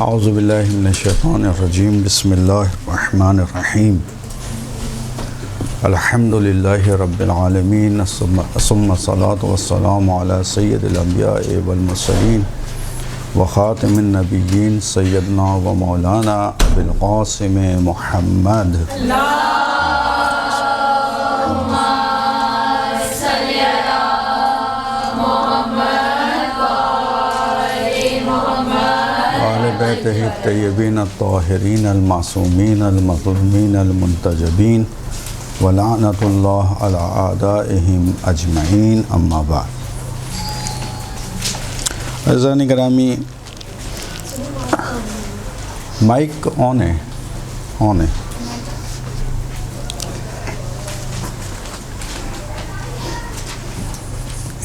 اعوذ باللہ من الشیطان الرجیم بسم اللہ الرحمن الرحیم الحمد للہ رب العالمین ثم الصلاۃ والسلام علی سید الانبیاء والمرسلین وخاتم النبیین سیدنا و مولانا ابی القاسم محمد بیتہ الطیبین الطاہرین المعصومین المظلومین المنتجبین ولعنۃ اللہ علی اعدائہم اجمعین اما بعد۔ عزیزان گرامی، مائک آن ہے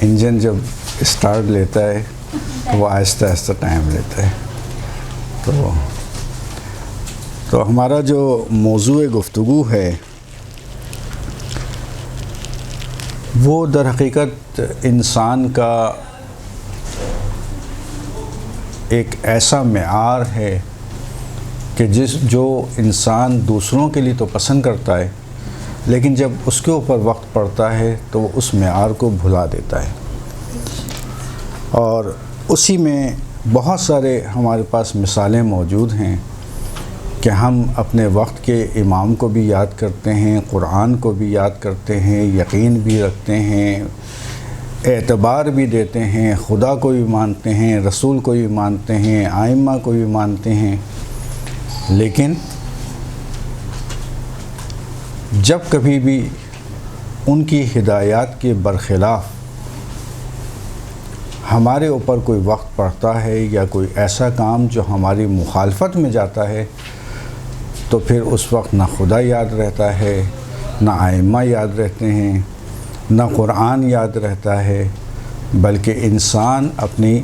انجن جب اسٹارٹ لیتا ہے تو وہ آہستہ آہستہ ٹائم لیتا ہے۔ تو ہمارا جو موضوع گفتگو ہے وہ در حقیقت انسان کا ایک ایسا معیار ہے کہ جو انسان دوسروں کے لیے تو پسند کرتا ہے، لیکن جب اس کے اوپر وقت پڑتا ہے تو وہ اس معیار کو بھلا دیتا ہے۔ اور اسی میں بہت سارے ہمارے پاس مثالیں موجود ہیں کہ ہم اپنے وقت کے امام کو بھی یاد کرتے ہیں، قرآن کو بھی یاد کرتے ہیں، یقین بھی رکھتے ہیں، اعتبار بھی دیتے ہیں، خدا کو بھی مانتے ہیں، رسول کو بھی مانتے ہیں، ائمہ کو بھی مانتے ہیں، لیکن جب کبھی بھی ان کی ہدایات کے برخلاف ہمارے اوپر کوئی وقت پڑتا ہے یا کوئی ایسا کام جو ہماری مخالفت میں جاتا ہے تو پھر اس وقت نہ خدا یاد رہتا ہے، نہ ائمہ یاد رہتے ہیں، نہ قرآن یاد رہتا ہے، بلکہ انسان اپنی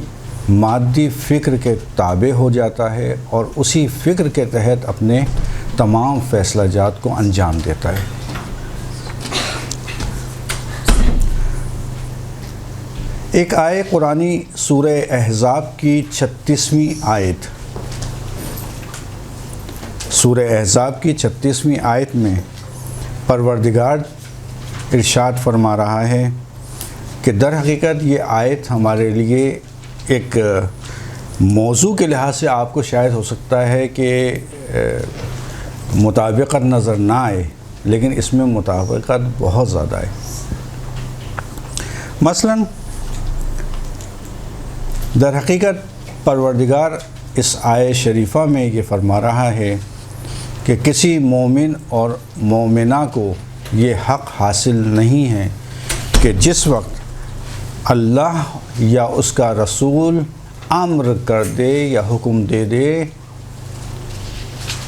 مادی فکر کے تابع ہو جاتا ہے اور اسی فکر کے تحت اپنے تمام فیصلہ جات کو انجام دیتا ہے۔ ایک آیے قرآنی سورہ احزاب کی 36ویں آیت، سورہ احزاب کی 36ویں آیت میں پروردگار ارشاد فرما رہا ہے کہ در حقیقت یہ آیت ہمارے لیے ایک موضوع کے لحاظ سے آپ کو شاید ہو سکتا ہے کہ مطابقت نظر نہ آئے، لیکن اس میں مطابقت بہت زیادہ ہے۔ مثلاً در حقیقت پروردگار اس آیہ شریفہ میں یہ فرما رہا ہے کہ کسی مومن اور مومنہ کو یہ حق حاصل نہیں ہے کہ جس وقت اللہ یا اس کا رسول امر کر دے یا حکم دے دے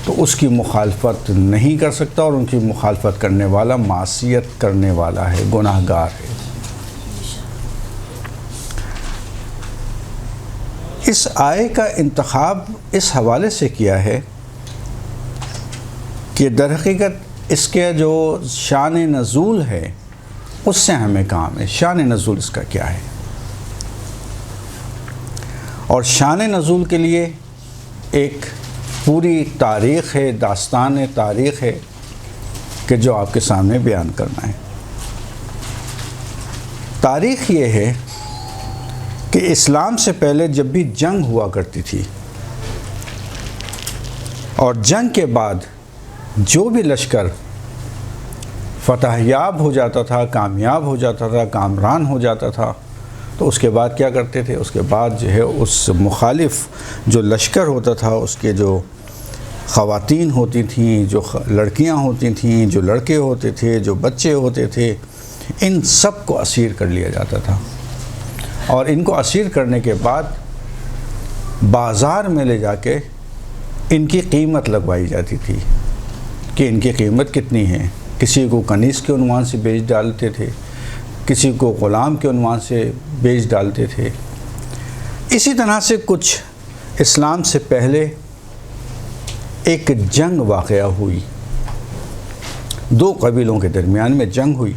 تو اس کی مخالفت نہیں کر سکتا، اور ان کی مخالفت کرنے والا معصیت کرنے والا ہے، گناہ گار ہے۔ اس آیے کا انتخاب اس حوالے سے کیا ہے کہ در حقیقت اس کے جو شان نزول ہے اس سے ہمیں کام ہے۔ شان نزول اس کا کیا ہے؟ اور شان نزول کے لیے ایک پوری تاریخ ہے، داستان تاریخ ہے کہ جو آپ کے سامنے بیان کرنا ہے۔ تاریخ یہ ہے کہ اسلام سے پہلے جب بھی جنگ ہوا کرتی تھی اور جنگ کے بعد جو بھی لشکر فتح یاب ہو جاتا تھا، کامیاب ہو جاتا تھا، کامران ہو جاتا تھا، تو اس کے بعد کیا کرتے تھے؟ اس کے بعد جو ہے اس مخالف جو لشکر ہوتا تھا، اس کے جو خواتین ہوتی تھیں، جو لڑکیاں ہوتی تھیں، جو لڑکے ہوتے تھے، جو بچے ہوتے تھے، ان سب کو اسیر کر لیا جاتا تھا، اور ان کو اسیر کرنے کے بعد بازار میں لے جا کے ان کی قیمت لگوائی جاتی تھی کہ ان کی قیمت کتنی ہے۔ کسی کو کنیز کے عنوان سے بیچ ڈالتے تھے، کسی کو غلام کے عنوان سے بیچ ڈالتے تھے۔ اسی طرح سے کچھ اسلام سے پہلے ایک جنگ واقعہ ہوئی، دو قبیلوں کے درمیان میں جنگ ہوئی،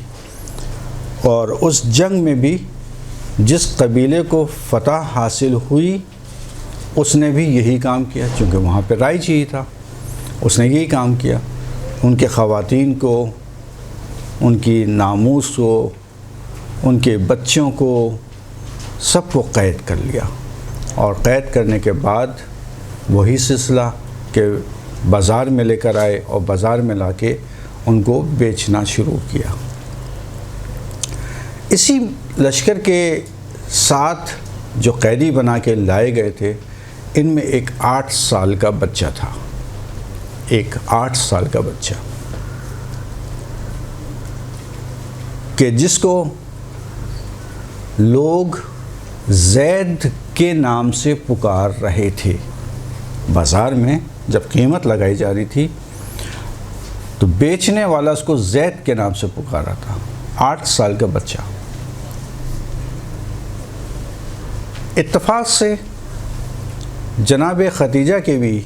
اور اس جنگ میں بھی جس قبیلے کو فتح حاصل ہوئی اس نے بھی یہی کام کیا، چونکہ وہاں پہ رائج ہی تھا، اس نے یہی کام کیا، ان کے خواتین کو، ان کی ناموس کو، ان کے بچوں کو، سب کو قید کر لیا، اور قید کرنے کے بعد وہی سلسلہ کہ بازار میں لے کر آئے اور بازار میں لا کے ان کو بیچنا شروع کیا۔ اسی لشکر کے ساتھ جو قیدی بنا کے لائے گئے تھے، ان میں ایک 8 سال کا بچہ تھا، ایک 8 سال کا بچہ، کہ جس کو لوگ زید کے نام سے پکار رہے تھے۔ بازار میں جب قیمت لگائی جا رہی تھی تو بیچنے والا اس کو زید کے نام سے پکارا تھا، 8 سال کا بچہ۔ اتفاق سے جناب ختیجہ کے بھی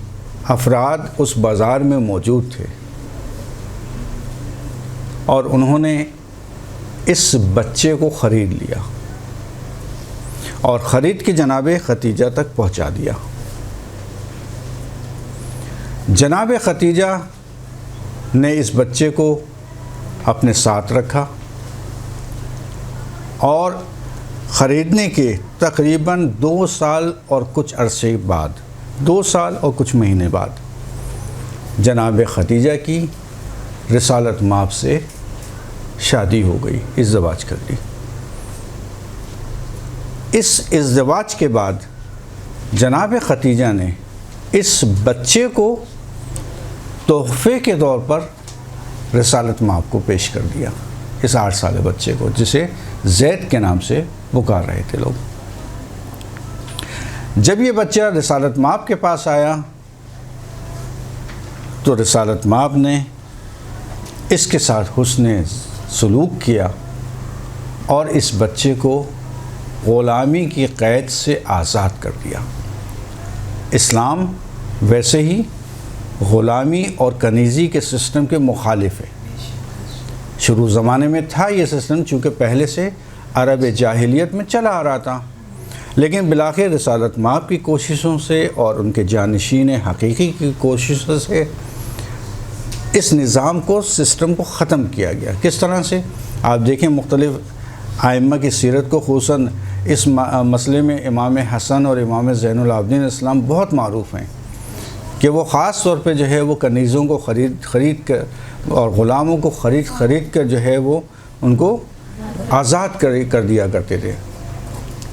افراد اس بازار میں موجود تھے، اور انہوں نے اس بچے کو خرید لیا اور خرید کے جناب ختیجہ تک پہنچا دیا۔ جناب ختیجہ نے اس بچے کو اپنے ساتھ رکھا، اور خریدنے کے تقریباً 2 سال اور کچھ عرصے بعد، 2 سال اور کچھ مہینے بعد، جناب ختیجہ کی رسالت مآب سے شادی ہو گئی، ازدواج کر لی۔ اس ازدواج کے بعد جناب ختیجہ نے اس بچے کو تحفے کے طور پر رسالت مآب کو پیش کر دیا، اس 8 سالہ بچے کو، جسے زید کے نام سے پکار رہے تھے لوگ۔ جب یہ بچہ رسالت مآب کے پاس آیا تو رسالت مآب نے اس کے ساتھ حسن سلوک کیا اور اس بچے کو غلامی کی قید سے آزاد کر دیا۔ اسلام ویسے ہی غلامی اور کنیزی کے سسٹم کے مخالف ہے۔ شروع زمانے میں تھا یہ سسٹم، چونکہ پہلے سے عرب جاہلیت میں چلا آ رہا تھا، لیکن بالآخر رسالت مآب کی کوششوں سے اور ان کے جانشین حقیقی کی کوششوں سے اس نظام کو، سسٹم کو ختم کیا گیا۔ کس طرح سے؟ آپ دیکھیں مختلف ائمہ کی سیرت کو، خصوصاً اس مسئلے میں امام حسن اور امام زین العابدین اسلام بہت معروف ہیں، کہ وہ خاص طور پہ جو ہے وہ کنیزوں کو خرید کر اور غلاموں کو خرید کر جو ہے وہ ان کو آزاد کر دیا کرتے تھے۔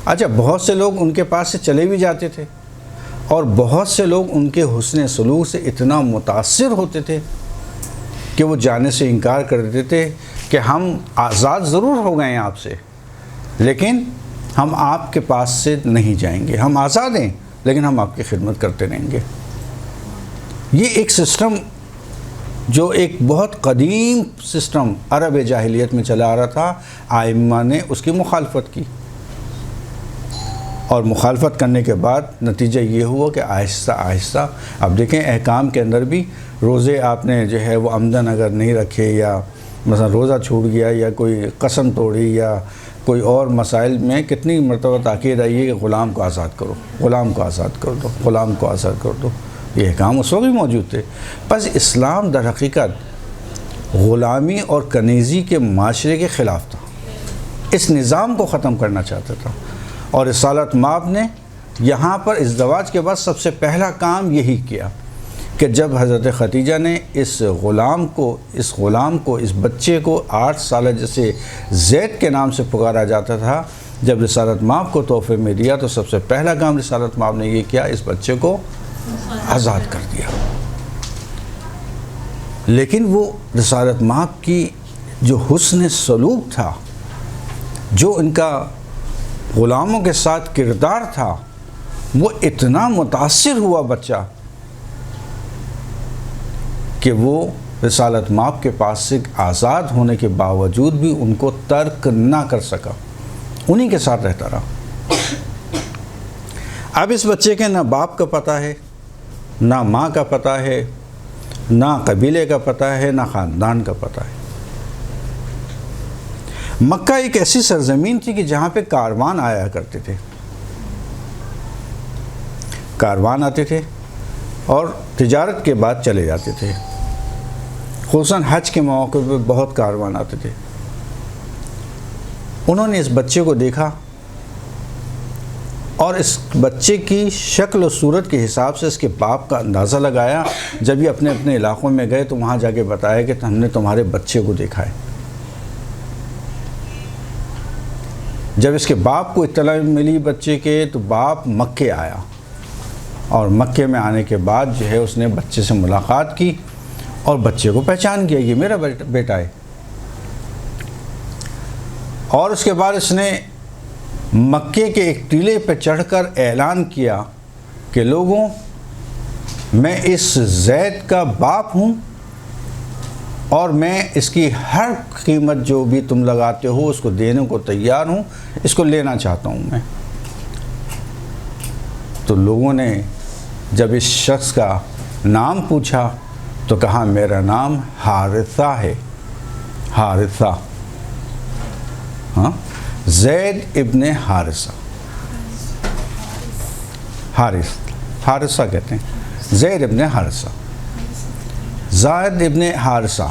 اچھا، بہت سے لوگ ان کے پاس سے چلے بھی جاتے تھے، اور بہت سے لوگ ان کے حسن سلوک سے اتنا متاثر ہوتے تھے کہ وہ جانے سے انکار کر دیتے تھے کہ ہم آزاد ضرور ہو گئے ہیں آپ سے، لیکن ہم آپ کے پاس سے نہیں جائیں گے، ہم آزاد ہیں لیکن ہم آپ کی خدمت کرتے رہیں گے۔ یہ ایک سسٹم جو ایک بہت قدیم سسٹم عرب جاہلیت میں چلا آ رہا تھا، ائمہ نے اس کی مخالفت کی، اور مخالفت کرنے کے بعد نتیجہ یہ ہوا کہ آہستہ آہستہ، اب دیکھیں احکام کے اندر بھی، روزے آپ نے جو ہے وہ عمدن اگر نہیں رکھے، یا مثلا روزہ چھوٹ گیا، یا کوئی قسم توڑی، یا کوئی اور مسائل میں کتنی مرتبہ تاکید آئی ہے کہ غلام کو آزاد کرو، غلام کو آزاد کر دو، غلام کو آزاد کر دو۔ یہ احکام اس وقت بھی موجود تھے۔ بس اسلام در حقیقت غلامی اور کنیزی کے معاشرے کے خلاف تھا، اس نظام کو ختم کرنا چاہتا تھا، اور رسالت مآب نے یہاں پر ازدواج کے بعد سب سے پہلا کام یہی کیا کہ جب حضرت ختیجہ نے اس غلام کو، اس بچے کو 8 سالہ جسے زید کے نام سے پکارا جاتا تھا، جب رسالت مآب کو تحفے میں دیا تو سب سے پہلا کام رسالت مآب نے یہ کیا، اس بچے کو آزاد کر دیا۔ لیکن وہ رسالت مآب کی جو حسن سلوک تھا، جو ان کا غلاموں کے ساتھ کردار تھا، وہ اتنا متاثر ہوا بچہ کہ وہ رسالت مآب کے پاس سے آزاد ہونے کے باوجود بھی ان کو ترک نہ کر سکا، انہی کے ساتھ رہتا رہا۔ اب اس بچے کے نہ باپ کا پتہ ہے، نہ ماں کا پتہ ہے، نہ قبیلے کا پتہ ہے، نہ خاندان کا پتہ ہے۔ مکہ ایک ایسی سرزمین تھی کہ جہاں پہ کاروان آیا کرتے تھے، کاروان آتے تھے اور تجارت کے بعد چلے جاتے تھے، خصوصاً حج کے مواقع پہ بہت کاروان آتے تھے۔ انہوں نے اس بچے کو دیکھا اور اس بچے کی شکل و صورت کے حساب سے اس کے باپ کا اندازہ لگایا۔ جب یہ اپنے اپنے علاقوں میں گئے تو وہاں جا کے بتایا کہ ہم نے تمہارے بچے کو دیکھا ہے۔ جب اس کے باپ کو اطلاع ملی بچے کے تو باپ مکے آیا، اور مکے میں آنے کے بعد جو ہے اس نے بچے سے ملاقات کی اور بچے کو پہچان کیا، یہ میرا بیٹا ہے۔ اور اس کے بعد اس نے مکے کے ایک ٹیلے پہ چڑھ کر اعلان کیا کہ لوگوں، میں اس زید کا باپ ہوں اور میں اس کی ہر قیمت جو بھی تم لگاتے ہو اس کو دینے کو تیار ہوں، اس کو لینا چاہتا ہوں میں۔ تو لوگوں نے جب اس شخص کا نام پوچھا تو کہا میرا نام حارثہ ہے، حارثہ، ہاں، زید ابن حارثہ، حارثہ کہتے ہیں، زید ابن حارثہ، زید ابن حارثہ۔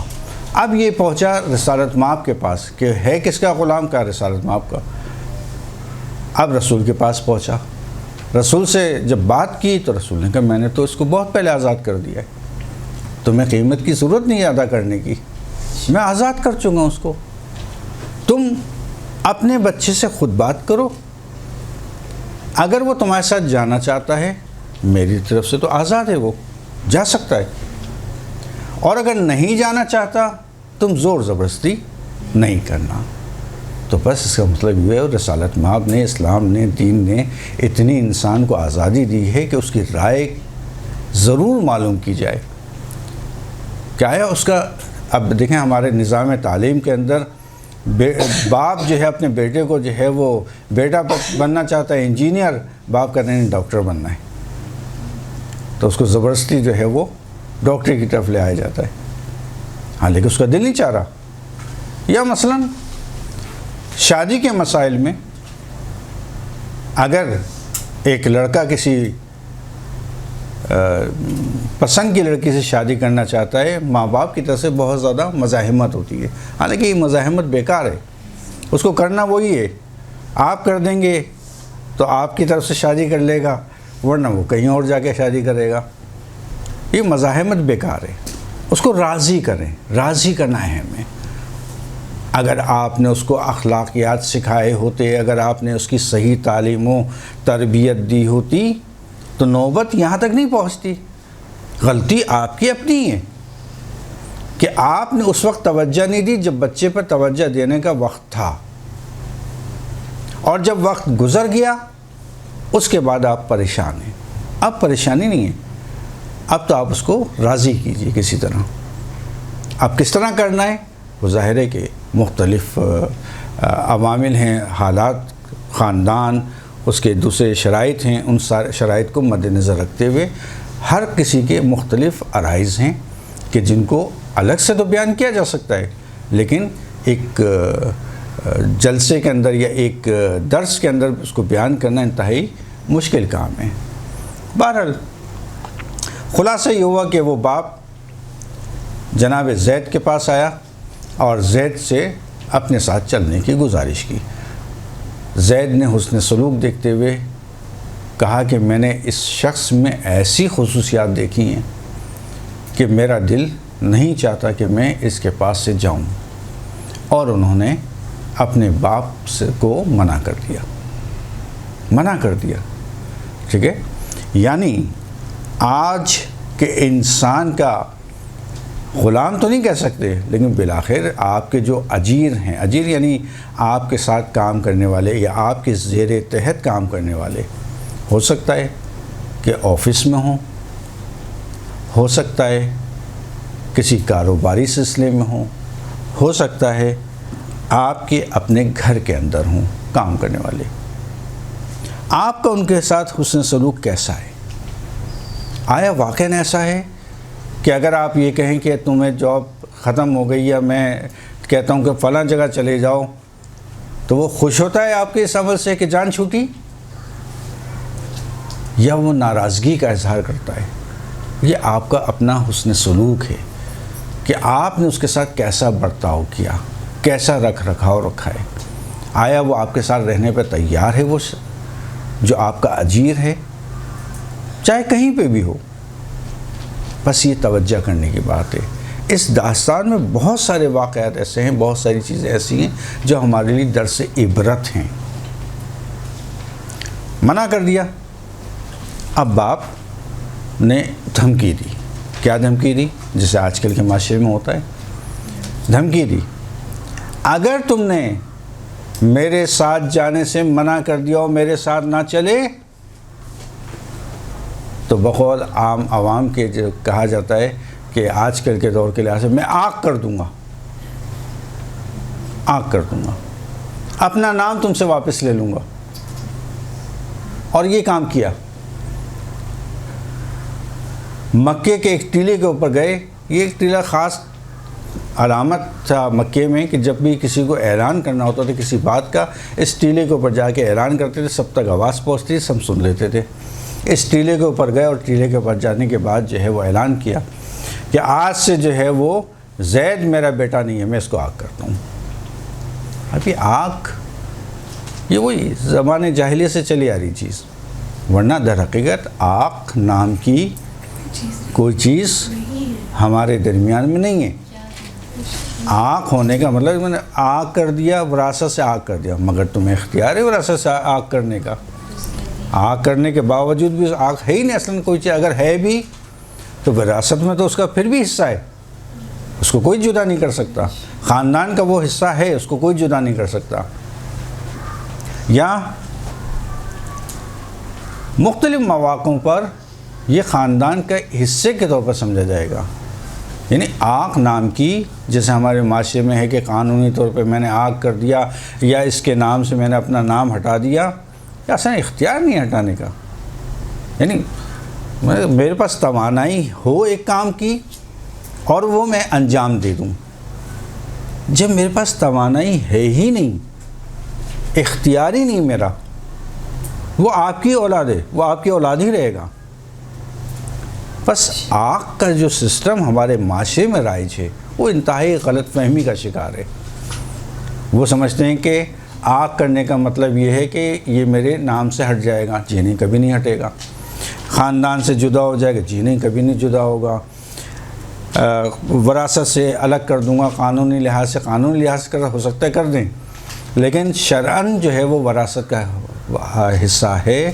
اب یہ پہنچا رسالت مآب کے پاس کہ ہے کس کا غلام کا؟ رسالت مآب کا۔ اب رسول کے پاس پہنچا، رسول سے جب بات کی تو رسول نے کہا میں نے تو اس کو بہت پہلے آزاد کر دیا ہے، تمہیں قیمت کی ضرورت نہیں ادا کرنے کی، میں آزاد کر چکا ہوں اس کو، تم اپنے بچے سے خود بات کرو، اگر وہ تمہارے ساتھ جانا چاہتا ہے میری طرف سے تو آزاد ہے، وہ جا سکتا ہے، اور اگر نہیں جانا چاہتا تم زور زبردستی نہیں کرنا۔ تو بس اس کا مطلب یہ ہے رسالت مآب نے، اسلام نے، دین نے اتنی انسان کو آزادی دی ہے کہ اس کی رائے ضرور معلوم کی جائے۔ کیا ہے اس کا؟ اب دیکھیں ہمارے نظام تعلیم کے اندر باپ جو ہے اپنے بیٹے کو جو ہے وہ بیٹا بننا چاہتا ہے انجینئر، باپ کہتے ہیں ڈاکٹر بننا ہے، تو اس کو زبردستی جو ہے وہ ڈاکٹری کی طرف لے آیا جاتا ہے، ہاں لیکن اس کا دل نہیں چاہ رہا۔ یا مثلاً شادی کے مسائل میں اگر ایک لڑکا کسی پسند کی لڑکی سے شادی کرنا چاہتا ہے، ماں باپ کی طرف سے بہت زیادہ مزاحمت ہوتی ہے، حالانکہ یہ مزاحمت بیکار ہے، اس کو کرنا وہی ہے، آپ کر دیں گے تو آپ کی طرف سے شادی کر لے گا، ورنہ وہ کہیں اور جا کے شادی کرے گا، یہ مزاحمت بیکار ہے، اس کو راضی کریں، راضی کرنا اہم ہے۔ اگر آپ نے اس کو اخلاقیات سکھائے ہوتے، اگر آپ نے اس کی صحیح تعلیم و تربیت دی ہوتی تو نوبت یہاں تک نہیں پہنچتی۔ غلطی آپ کی اپنی ہے کہ آپ نے اس وقت توجہ نہیں دی جب بچے پر توجہ دینے کا وقت تھا، اور جب وقت گزر گیا اس کے بعد آپ پریشان ہیں۔ اب پریشانی نہیں ہے، اب تو آپ اس کو راضی کیجئے کسی طرح۔ اب کس طرح کرنا ہے؟ وہ ظاہر ہے کہ مختلف عوامل ہیں، حالات، خاندان، اس کے دوسرے شرائط ہیں، ان سارے شرائط کو مد نظر رکھتے ہوئے ہر کسی کے مختلف عرائض ہیں کہ جن کو الگ سے تو بیان کیا جا سکتا ہے، لیکن ایک جلسے کے اندر یا ایک درس کے اندر اس کو بیان کرنا انتہائی مشکل کام ہے۔ بہرحال خلاصہ یہ ہوا کہ وہ باپ جناب زید کے پاس آیا اور زید سے اپنے ساتھ چلنے کی گزارش کی۔ زید نے حسن سلوک دیکھتے ہوئے کہا کہ میں نے اس شخص میں ایسی خصوصیات دیکھی ہیں کہ میرا دل نہیں چاہتا کہ میں اس کے پاس سے جاؤں، اور انہوں نے اپنے باپ کو منع کر دیا، ٹھیک ہے۔ یعنی آج کے انسان کا غلام تو نہیں کہہ سکتے، لیکن بالآخر آپ کے جو اجیر ہیں، اجیر یعنی آپ کے ساتھ کام کرنے والے یا آپ کے زیر تحت کام کرنے والے، ہو سکتا ہے کہ آفس میں ہوں، ہو سکتا ہے کسی کاروباری سلسلے میں ہو سکتا ہے آپ کے اپنے گھر کے اندر ہوں کام کرنے والے۔ آپ کا ان کے ساتھ حسن سلوک کیسا ہے؟ آیا واقعاً ایسا ہے کہ اگر آپ یہ کہیں کہ تمہیں جاب ختم ہو گئی یا میں کہتا ہوں کہ فلاں جگہ چلے جاؤ تو وہ خوش ہوتا ہے آپ کے اس عمل سے کہ جان چھوٹی؟ یا وہ ناراضگی کا اظہار کرتا ہے، یہ آپ کا اپنا حسن سلوک ہے کہ آپ نے اس کے ساتھ کیسا برتاؤ کیا، کیسا رکھ رکھاؤ رکھا ہے. آیا وہ آپ کے ساتھ رہنے پہ تیار ہے، وہ جو آپ کا اجیر ہے، چاہے کہیں پہ بھی ہو. بس یہ توجہ کرنے کی بات ہے. اس داستان میں بہت سارے واقعات ایسے ہیں، بہت ساری چیزیں ایسی ہیں جو ہمارے لیے درس عبرت ہیں. منع کر دیا. اب باپ نے دھمکی دی. کیا دھمکی دی؟ جیسے آج کل کے معاشرے میں ہوتا ہے. دھمکی دی، اگر تم نے میرے ساتھ جانے سے منع کر دیا اور میرے ساتھ نہ چلے تو بقول عام عوام کے جو کہا جاتا ہے کہ آج کل کے دور کے لحاظ سے میں آگ کر دوں گا، آگ کر دوں گا، اپنا نام تم سے واپس لے لوں گا. اور یہ کام کیا. مکے کے ایک ٹیلے کے اوپر گئے. یہ ایک ٹیلہ خاص علامت تھا مکے میں کہ جب بھی کسی کو اعلان کرنا ہوتا تھا کسی بات کا، اس ٹیلے کے اوپر جا کے اعلان کرتے تھے، سب تک آواز پہنچتی تھی، سب سن لیتے تھے. اس ٹیلے کے اوپر گئے اور ٹیلے کے اوپر جانے کے بعد جو ہے وہ اعلان کیا کہ آج سے جو ہے وہ زید میرا بیٹا نہیں ہے، میں اس کو آگ کرتا ہوں. ابھی آگ یہ وہی زمانے جاہلیت سے چلی آ رہی چیز، ورنہ در حقیقت آگ نام کی کوئی چیز ہمارے درمیان میں نہیں ہے. آگ ہونے کا مطلب میں نے آگ کر دیا، وراثت سے آگ کر دیا، مگر تمہیں اختیار ہے وراثت سے آگ کرنے کا. آگ کرنے کے باوجود بھی آگ ہے ہی نہیں اصلاً کوئی چیز. اگر ہے بھی تو وراثت میں تو اس کا پھر بھی حصہ ہے، اس کو کوئی جدا نہیں کر سکتا. خاندان کا وہ حصہ ہے، اس کو کوئی جدا نہیں کر سکتا. یا مختلف مواقعوں پر یہ خاندان کا حصے کے طور پر سمجھا جائے گا. یعنی آگ نام کی جیسے ہمارے معاشرے میں ہے کہ قانونی طور پہ میں نے آگ کر دیا یا اس کے نام سے میں نے اپنا نام ہٹا دیا، یا اصلا اختیار نہیں ہٹانے کا. یعنی میرے پاس توانائی ہو ایک کام کی اور وہ میں انجام دے دوں. جب میرے پاس توانائی ہے ہی نہیں، اختیار ہی نہیں میرا، وہ آپ کی اولاد ہے، وہ آپ کی اولاد ہی رہے گا. بس آگ کا جو سسٹم ہمارے معاشرے میں رائج ہے وہ انتہائی غلط فہمی کا شکار ہے. وہ سمجھتے ہیں کہ آگ کرنے کا مطلب یہ ہے کہ یہ میرے نام سے ہٹ جائے گا. جی نہیں، کبھی نہیں ہٹے گا. خاندان سے جدا ہو جائے گا. جی نہیں، کبھی نہیں جدا ہوگا. وراثت سے الگ کر دوں گا، قانونی لحاظ سے کر ہو سکتا ہے کر دیں، لیکن شرعاً جو ہے وہ وراثت کا حصہ ہے،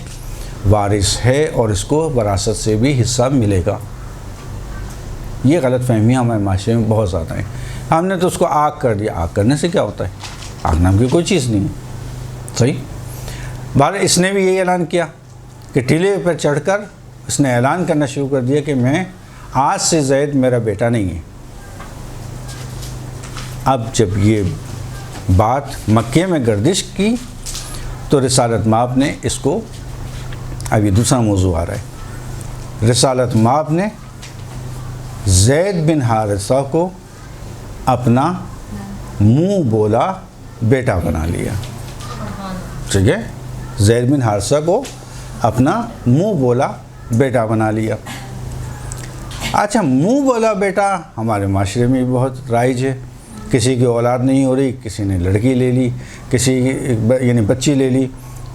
وارث ہے، اور اس کو وراثت سے بھی حصہ ملے گا. یہ غلط فہمیاں ہمارے معاشرے میں بہت زیادہ ہیں. ہم نے تو اس کو آگ کر دیا. آگ کرنے سے کیا ہوتا ہے؟ آگ نام کی کوئی چیز نہیں ہے. صحیح. بہرحال اس نے بھی یہی اعلان کیا کہ ٹیلے پر چڑھ کر اس نے اعلان کرنا شروع کر دیا کہ میں آج سے زید میرا بیٹا نہیں ہے. اب جب یہ بات مکے میں گردش کی تو رسالت مآب نے اس کو، اب یہ دوسرا موضوع آ رہا ہے، رسالت مآب نے زید بن حارثہ کو اپنا منہ بولا بیٹا بنا لیا. ٹھیک ہے، زید بن حارثہ کو اپنا منہ بولا بیٹا بنا لیا. اچھا، منہ بولا بیٹا ہمارے معاشرے میں بھی بہت رائج ہے. کسی کی اولاد نہیں ہو رہی، کسی نے لڑکی لے لی، کسی یعنی بچی لے لی،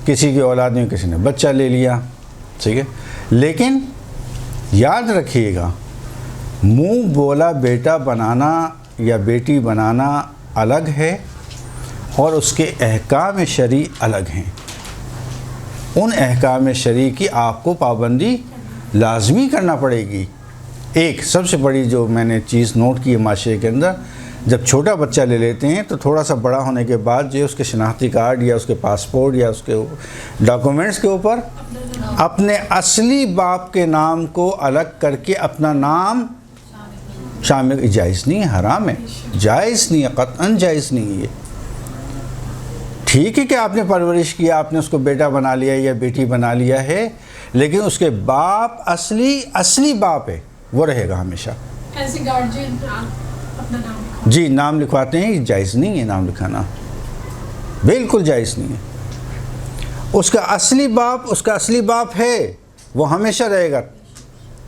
کسی کی اولاد نہیں، کسی نے بچہ لے لیا. ٹھیک ہے، لیکن یاد رکھیے گا، منہ بولا بیٹا بنانا یا بیٹی بنانا الگ ہے اور اس کے احکام شرعی الگ ہیں. ان احکام شرعی کی آپ کو پابندی لازمی کرنا پڑے گی. ایک سب سے بڑی جو میں نے چیز نوٹ کی ہے معاشرے کے اندر، جب چھوٹا بچہ لے لیتے ہیں تو تھوڑا سا بڑا ہونے کے بعد جو اس کے شناختی کارڈ یا اس کے پاسپورٹ یا اس کے ڈاکومنٹس کے اوپر اپنے اصلی باپ کے نام کو الگ کر کے اپنا نام شامل، جائز نہیں ہے، حرام ہے، جائز نہیں ہے، قطعاً جائز نہیں ہے. ٹھیک ہے کہ آپ نے پرورش کیا، آپ نے اس کو بیٹا بنا لیا یا بیٹی بنا لیا ہے، لیکن اس کے باپ اصلی باپ ہے، وہ رہے گا ہمیشہ. ایسے گارجین اپنا نام جی نام لکھواتے ہیں، یہ جائز نہیں ہے. نام لکھانا بالکل جائز نہیں ہے. اس کا اصلی باپ ہے، وہ ہمیشہ رہے گا،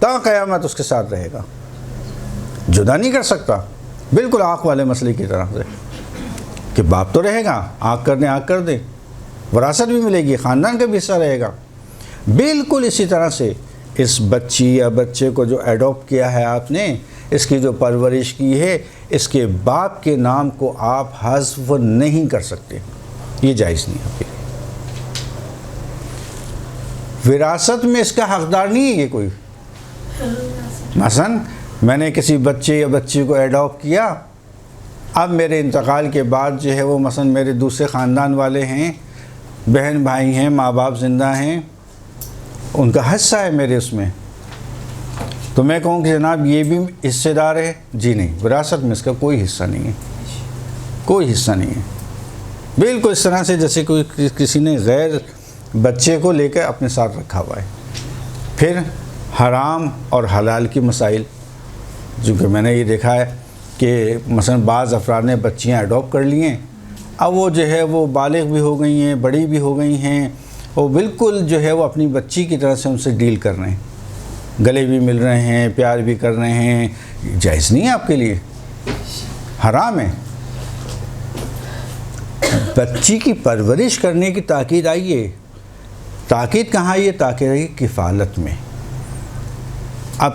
تا قیامت اس کے ساتھ رہے گا، جدا نہیں کر سکتا، بالکل آنکھ والے مسئلے کی طرح سے کہ باپ تو رہے گا، آنکھ کر دیں آنکھ کر دیں، وراثت بھی ملے گی، خاندان کا بھی حصہ رہے گا۔ بالکل اسی طرح سے اس بچی یا بچے کو جو ایڈاپٹ کیا ہے آپ نے، اس کی جو پرورش کی ہے، اس کے باپ کے نام کو آپ حذف نہیں کر سکتے، یہ جائز نہیں آپ کے لیے۔ وراثت میں اس کا حقدار نہیں ہے یہ کوئی۔ مثلا میں نے کسی بچے یا بچی کو ایڈاپٹ کیا، اب میرے انتقال کے بعد جو ہے وہ مثلا میرے دوسرے خاندان والے ہیں، بہن بھائی ہیں، ماں باپ زندہ ہیں، ان کا حصہ ہے میرے اس میں، تو میں کہوں کہ جناب یہ بھی حصے دار ہے؟ جی نہیں، وراثت میں اس کا کوئی حصہ نہیں ہے، کوئی حصہ نہیں ہے۔ بالکل اس طرح سے جیسے کوئی کسی نے غیر بچے کو لے کر اپنے ساتھ رکھا ہوا ہے۔ پھر حرام اور حلال کی مسائل، جو کہ میں نے یہ دیکھا ہے کہ مثلا بعض افراد نے بچیاں ایڈاپٹ کر لی ہیں، اب وہ جو ہے وہ بالغ بھی ہو گئی ہیں، بڑی بھی ہو گئی ہیں، وہ بالکل جو ہے وہ اپنی بچی کی طرح سے ان سے ڈیل کر رہے ہیں، گلے بھی مل رہے ہیں، پیار بھی کر رہے ہیں، جائز نہیں ہے آپ کے لیے، حرام ہے۔ بچی کی پرورش کرنے کی تاکید آئی ہے، تاکید کہاں آئی ہے؟ تاکید آئی کفالت میں۔ اب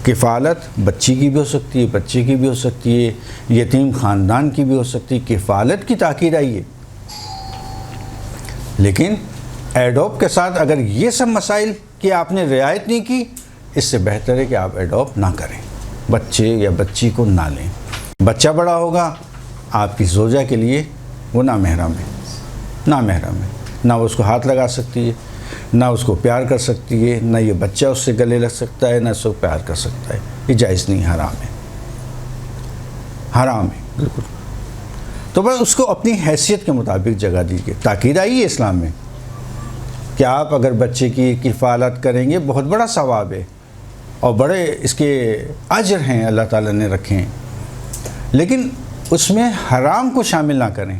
کفالت بچی کی بھی ہو سکتی ہے، بچے کی بھی ہو سکتی ہے، یتیم خاندان کی بھی ہو سکتی ہے، کفالت کی تاکید آئی ہے۔ لیکن ایڈاپٹ کے ساتھ اگر یہ سب مسائل کی آپ نے رعایت نہیں کی، اس سے بہتر ہے کہ آپ ایڈاپٹ نہ کریں، بچے یا بچی کو نہ لیں۔ بچہ بڑا ہوگا، آپ کی زوجہ کے لیے وہ نامحرم ہے، نامحرم ہے، نہ وہ اس کو ہاتھ لگا سکتی ہے، نہ اس کو پیار کر سکتی ہے، نہ یہ بچہ اس سے گلے لگ سکتا ہے، نہ اس کو پیار کر سکتا ہے، یہ جائز نہیں، حرام ہے، حرام ہے بالکل۔ تو بس اس کو اپنی حیثیت کے مطابق جگہ دیجیے۔ تاکید آئی ہے اسلام میں کہ آپ اگر بچے کی کفالت کریں گے بہت بڑا ثواب ہے اور بڑے اس کے اجر ہیں اللہ تعالیٰ نے رکھے ہیں، لیکن اس میں حرام کو شامل نہ کریں،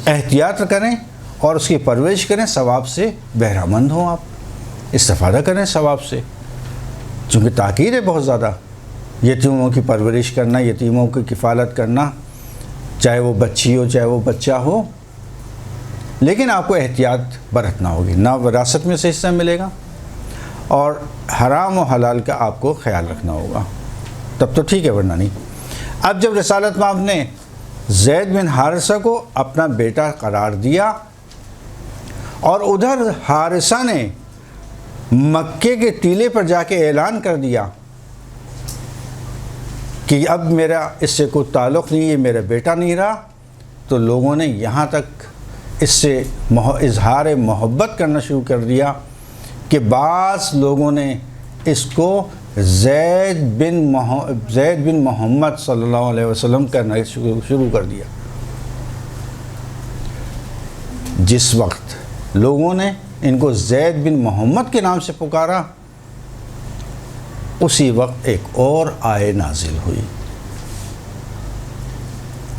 احتیاط کریں اور اس کی پرورش کریں، ثواب سے بہرہ مند ہوں، آپ استفادہ کریں ثواب سے، چونکہ تاکید ہے بہت زیادہ، یتیموں کی پرورش کرنا، یتیموں کی کفالت کرنا، چاہے وہ بچی ہو چاہے وہ بچہ ہو، لیکن آپ کو احتیاط برتنا ہوگی، نہ وراثت میں سے حصہ ملے گا اور حرام و حلال کا آپ کو خیال رکھنا ہوگا، تب تو ٹھیک ہے، ورنہ نہیں۔ اب جب رسالت مآب نے زید بن حارثہ کو اپنا بیٹا قرار دیا اور ادھر حارثہ نے مکے کے ٹیلے پر جا کے اعلان کر دیا کہ اب میرا اس سے کوئی تعلق نہیں، یہ میرا بیٹا نہیں رہا، تو لوگوں نے یہاں تک اس سے اظہار محبت کرنا شروع کر دیا کہ بعض لوگوں نے اس کو زید بن محمد صلی اللہ علیہ وسلم کرنا شروع کر دیا۔ جس وقت لوگوں نے ان کو زید بن محمد کے نام سے پکارا، اسی وقت ایک اور آیے نازل ہوئی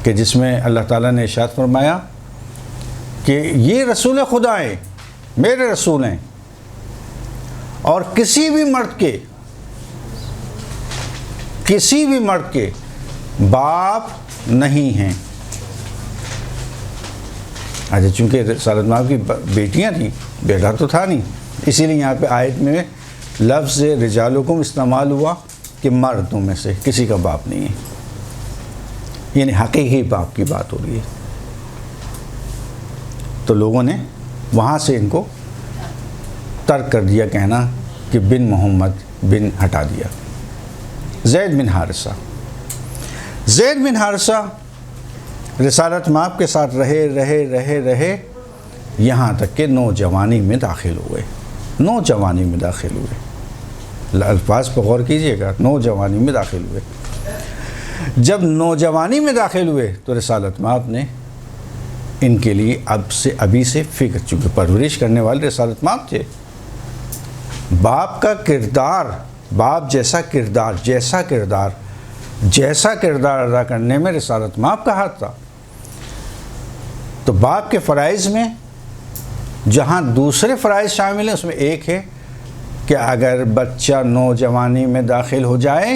کہ جس میں اللہ تعالیٰ نے ارشاد فرمایا کہ یہ رسول خدا ہیں، میرے رسول ہیں، اور کسی بھی مرد کے باپ نہیں ہیں۔ اچھا، چونکہ رسالت مآب کی بیٹیاں تھیں، بیٹا تو تھا نہیں، اسی لیے یہاں پہ آیت میں لفظ رجالکم استعمال ہوا کہ مردوں میں سے کسی کا باپ نہیں ہے، یعنی حقیقی باپ کی بات ہو رہی ہے۔ تو لوگوں نے وہاں سے ان کو ترک کر دیا، کہنا کہ بن محمد بن ہٹا دیا، زید بن حارثہ۔ زید بن حارثہ رسالت مآب کے ساتھ رہے یہاں تک کہ نوجوانی میں داخل ہوئے، نوجوانی میں داخل ہوئے، الفاظ پر غور کیجئے گا، نوجوانی میں داخل ہوئے۔ جب نوجوانی میں داخل ہوئے تو رسالت مآب نے ان کے لیے ابھی سے فکر، چونکہ پرورش کرنے والے رسالت مآب تھے، باپ کا کردار، باپ جیسا کردار ادا کرنے میں رسالت مآب کا ہاتھ تھا۔ تو باپ کے فرائض میں جہاں دوسرے فرائض شامل ہیں، اس میں ایک ہے کہ اگر بچہ نوجوانی میں داخل ہو جائے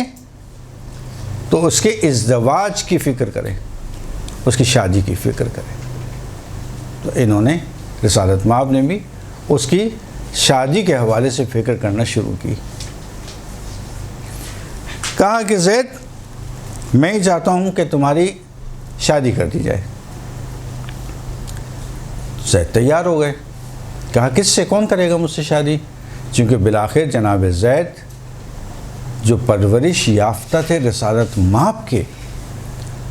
تو اس کے ازدواج کی فکر کرے، اس کی شادی کی فکر کرے۔ تو انہوں نے رسالت مآب نے بھی اس کی شادی کے حوالے سے فکر کرنا شروع کی۔ کہا کہ زید میں ہی چاہتا ہوں کہ تمہاری شادی کر دی جائے۔ زید تیار ہو گئے، کہا کس سے، کون کرے گا مجھ سے شادی؟ چونکہ بالآخر جناب زید جو پرورش یافتہ تھے رسالت مآب کے،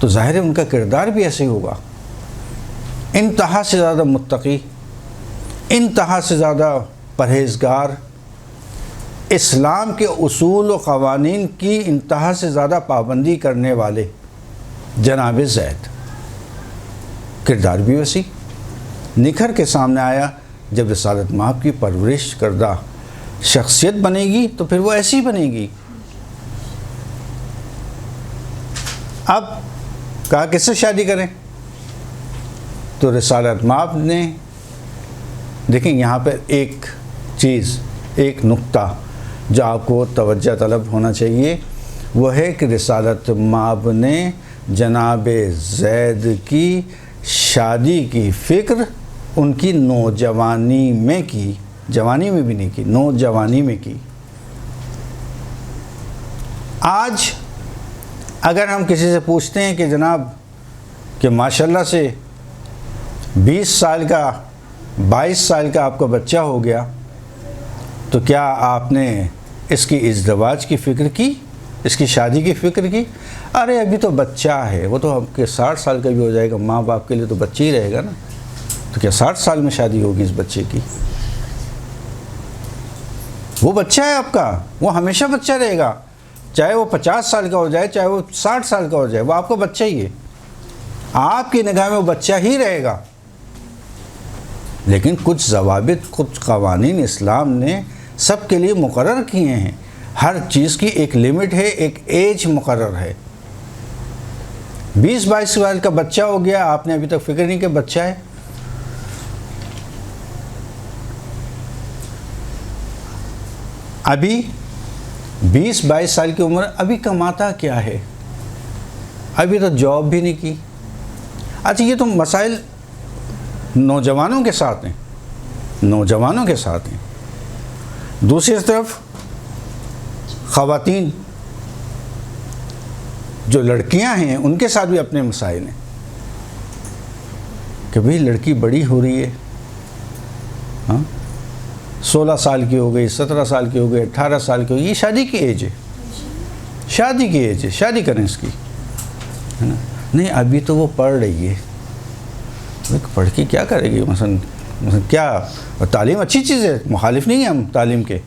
تو ظاہر ہے ان کا کردار بھی ایسے ہوگا، انتہا سے زیادہ متقی، انتہا سے زیادہ پرہیزگار، اسلام کے اصول و قوانین کی انتہا سے زیادہ پابندی کرنے والے جناب زید، کردار بھی ویسی نکھر کے سامنے آیا۔ جب رسالت مآب کی پرورش کردہ شخصیت بنے گی تو پھر وہ ایسی بنے گی۔ اب کہا کس سے شادی کریں؟ تو رسالت مآب نے، دیکھیں یہاں پہ ایک چیز، ایک نقطہ جو آپ کو توجہ طلب ہونا چاہیے، وہ ہے کہ رسالت مآب نے جناب زید کی شادی کی فکر ان کی نوجوانی میں کی، جوانی میں بھی نہیں کی، نوجوانی میں کی۔ آج اگر ہم کسی سے پوچھتے ہیں کہ جناب کہ ماشاءاللہ سے 20 سال کا 22 سال کا آپ کا بچہ ہو گیا، تو کیا آپ نے اس کی ازدواج کی فکر کی، اس کی شادی کی فکر کی؟ ارے ابھی تو بچہ ہے، وہ تو آپ کے 60 سال کا بھی ہو جائے گا، ماں باپ کے لیے تو بچہ ہی رہے گا نا، تو کیا 60 سال میں شادی ہوگی اس بچے کی؟ وہ بچہ ہے آپ کا، وہ ہمیشہ بچہ رہے گا، چاہے وہ 50 سال کا ہو جائے، چاہے وہ 60 سال کا ہو جائے، وہ آپ کا بچہ ہی ہے، آپ کی نگاہ میں وہ بچہ ہی رہے گا۔ لیکن کچھ ضوابط، کچھ قوانین اسلام نے سب کے لیے مقرر کیے ہیں، ہر چیز کی ایک لمٹ ہے، ایک ایج مقرر ہے۔ 20-22 سال کا بچہ ہو گیا، آپ نے ابھی تک فکر نہیں کہ بچہ ہے۔ ابھی 20-22 سال کی عمر، ابھی کماتا کیا ہے؟ ابھی تو جاب بھی نہیں کی۔ اچھا یہ تو مسائل نوجوانوں کے ساتھ ہیں، نوجوانوں کے ساتھ ہیں۔ دوسری طرف خواتین جو لڑکیاں ہیں ان کے ساتھ بھی اپنے مسائل ہیں کہ بھئی لڑکی بڑی ہو رہی ہے، ہاں 16 سال کی ہو گئی، 17 سال کی ہو گئی، 18 سال کی ہو گئی، یہ شادی کی ایج ہے، شادی کی ایج ہے، شادی کریں اس کی، ہے نا؟ نہیں ابھی تو وہ پڑھ رہی ہے، پڑھ کے کیا کرے گی؟ مثلا کیا، تعلیم اچھی چیز ہے، مخالف نہیں ہیں ہم تعلیم کے،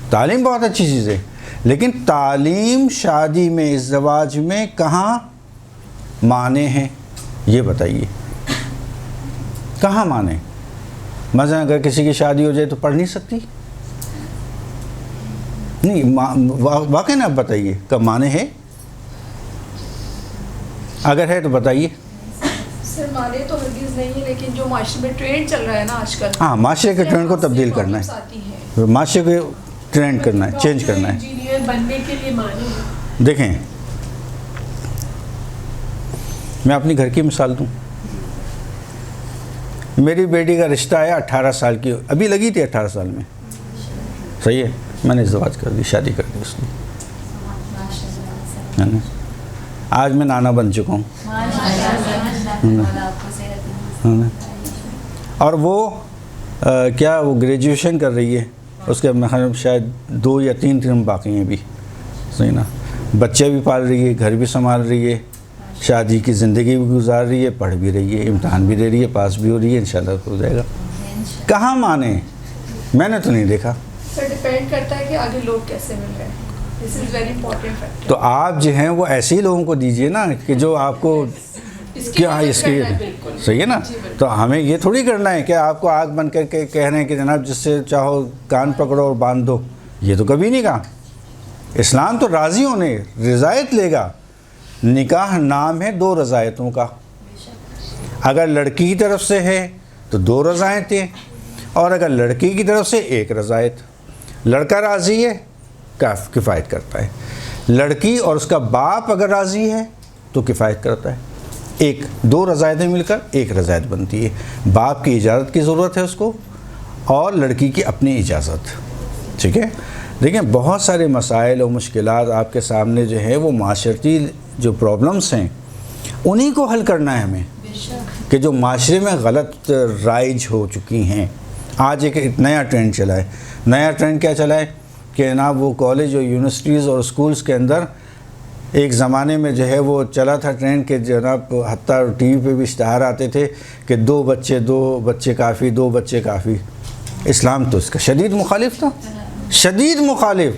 تعلیم بہت اچھی چیز ہے، لیکن تعلیم شادی میں، ازدواج میں کہاں معنی ہیں یہ بتائیے، کہاں معنی؟ مثلا اگر کسی کی شادی ہو جائے تو پڑھ نہیں سکتی؟ نہیں، واقعی نا آپ بتائیے کب معنی ہے؟ اگر ہے تو بتائیے۔ سر مانے تو ہرگز نہیں ہے، لیکن جو معاشرے میں ٹرینڈ چل رہا ہے نا آج کل، ہاں معاشرے کے ٹرینڈ کو تبدیل کرنا ہے، معاشرے کو ٹرینڈ کرنا ہے، چینج کرنا ہے۔ انجینئر بننے کے لیے معنی ہے۔ دیکھیں میں اپنی گھر کی مثال دوں، میری بیٹی کا رشتہ آیا 18 سال کی، ابھی لگی تھی 18 سال میں، صحیح ہے، میں نے ازدواج کر دی، شادی کر دی اس نے، ہے نا؟ آج میں نانا بن چکا ہوں، اور وہ کیا وہ گریجویشن کر رہی ہے، اس کے شاید 2 یا 3 ترم باقی ہیں ابھی، صحیح نا؟ بچے بھی پال رہی ہے، گھر بھی سنبھال رہی ہے، شادی کی زندگی بھی گزار رہی ہے، پڑھ بھی رہی ہے، امتحان بھی دے رہی ہے، پاس بھی ہو رہی ہے، انشاءاللہ ہو جائے گا۔ کہاں مانے؟ میں نے تو نہیں دیکھا۔ سر ڈیپینڈ کرتا ہے کہ آگے لوگ کیسے مل رہے ہیں، دس از ویری امپورٹنٹ فیکٹر۔ تو آپ جو ہیں وہ ایسے ہی لوگوں کو دیجئے نا کہ جو آپ کو کیا اس کی، صحیح ہے نا؟ تو ہمیں یہ تھوڑی کرنا ہے کہ آپ کو آگ بن کر کے کہہ رہے ہیں کہ جناب جس سے چاہو کان پکڑو اور باندھ دو، یہ تو کبھی نہیں کہا۔ اسلام تو راضی ہونے، رضایت لے گا۔ نکاح نام ہے 2 رضایتوں کا، اگر لڑکی کی طرف سے ہے تو 2 رضایتیں، اور اگر لڑکی کی طرف سے 1 رضایت۔ لڑکا راضی ہے کفایت کرتا ہے، لڑکی اور اس کا باپ اگر راضی ہے تو کفایت کرتا ہے. ایک دو رضایتیں مل کر ایک رضایت بنتی ہے. باپ کی اجازت کی ضرورت ہے اس کو اور لڑکی کی اپنی اجازت. ٹھیک ہے. دیکھیں بہت سارے مسائل اور مشکلات آپ کے سامنے جو ہے وہ معاشرتی جو پرابلمس ہیں انہی کو حل کرنا ہے ہمیں، کہ جو معاشرے میں غلط رائج ہو چکی ہیں. آج ایک نیا ٹرینڈ چلا ہے. نیا ٹرینڈ کیا چلا ہے کہ جناب وہ کالج اور یونیورسٹیز اور اسکولز کے اندر ایک زمانے میں جو ہے وہ چلا تھا ٹرینڈ کہ جناب حتیٰ ٹی وی پہ بھی اشتہار آتے تھے کہ دو بچے کافی. اسلام تو اس کا شدید مخالف تھا، شدید مخالف.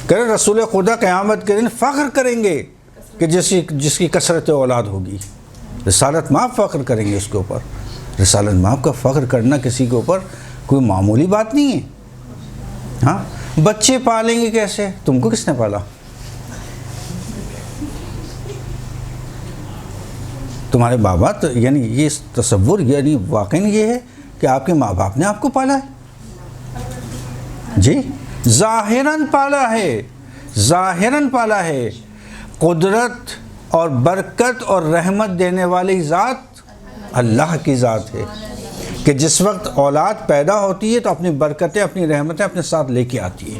کہ رسول خدا قیامت کے دن فخر کریں گے کہ جس کی کثرت اولاد ہوگی. رسالت مآب فخر کریں گے اس کے اوپر. رسالت مآب کا فخر کرنا کسی کے اوپر کوئی معمولی بات نہیں ہے. ہاں بچے پالیں گے کیسے؟ تم کو کس نے پالا؟ تمہارے بابا تو یعنی یہ تصور یعنی واقعی یہ ہے کہ آپ کے ماں باپ نے آپ کو پالا ہے؟ جی ظاہراً پالا ہے. قدرت اور برکت اور رحمت دینے والی ذات اللہ کی ذات ہے کہ جس وقت اولاد پیدا ہوتی ہے تو اپنی برکتیں اپنی رحمتیں اپنے ساتھ لے کے آتی ہے.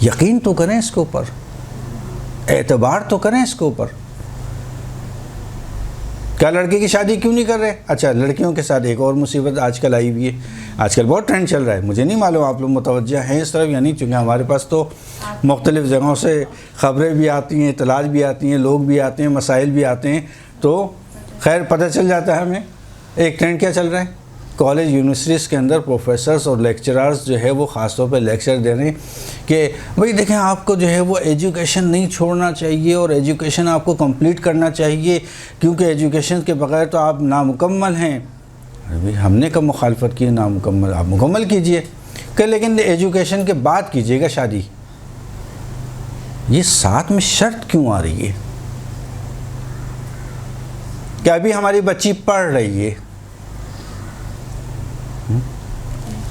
یقین تو کریں اس کے اوپر، اعتبار تو کریں اس کے اوپر. کیا لڑکے کی شادی کیوں نہیں کر رہے؟ اچھا لڑکیوں کے ساتھ ایک اور مصیبت آج کل آئی ہوئی ہے. آج کل بہت ٹرینڈ چل رہا ہے، مجھے نہیں معلوم آپ لوگ متوجہ ہیں اس طرف یا نہیں، چونکہ ہمارے پاس تو مختلف جگہوں سے خبریں بھی آتی ہیں، اطلاعات بھی آتی ہیں، لوگ بھی آتے ہیں، مسائل بھی آتے ہیں، تو خیر پتہ چل جاتا ہے ہمیں. ایک ٹرینڈ کیا چل رہا ہے، کالج یونیورسٹیز کے اندر پروفیسرز اور لیکچررز جو ہے وہ خاص طور پہ لیکچر دے رہے ہیں کہ بھئی دیکھیں آپ کو جو ہے وہ ایجوکیشن نہیں چھوڑنا چاہیے اور ایجوکیشن آپ کو کمپلیٹ کرنا چاہیے کیونکہ ایجوکیشن کے بغیر تو آپ نامکمل ہیں. ہم نے کب مخالفت کی؟ نامکمل آپ مکمل کیجئے کہ لیکن ایجوکیشن کے بعد کیجئے گا شادی. یہ ساتھ میں شرط کیوں آ رہی ہے کہ ابھی ہماری بچی پڑھ رہی ہے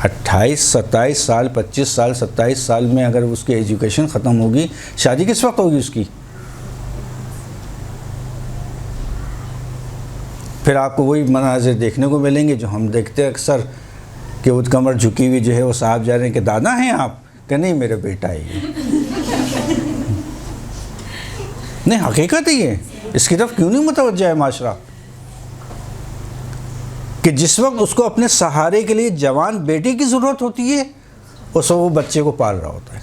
28 27 سال 25 سال 27 سال میں اگر اس کی ایجوکیشن ختم ہوگی شادی کس وقت ہوگی اس کی؟ پھر آپ کو وہی مناظر دیکھنے کو ملیں گے جو ہم دیکھتے ہیں اکثر کہ وہ کمر جھکی ہوئی جو ہے وہ صاحب جا رہے ہیں کہ دادا ہیں آپ؟ کہ نہیں میرا بیٹا ہے یہ. نہیں حقیقت ہی ہے. اس کی طرف کیوں نہیں متوجہ ہے معاشرہ کہ جس وقت اس کو اپنے سہارے کے لیے جوان بیٹے کی ضرورت ہوتی ہے اس وقت وہ بچے کو پال رہا ہوتا ہے.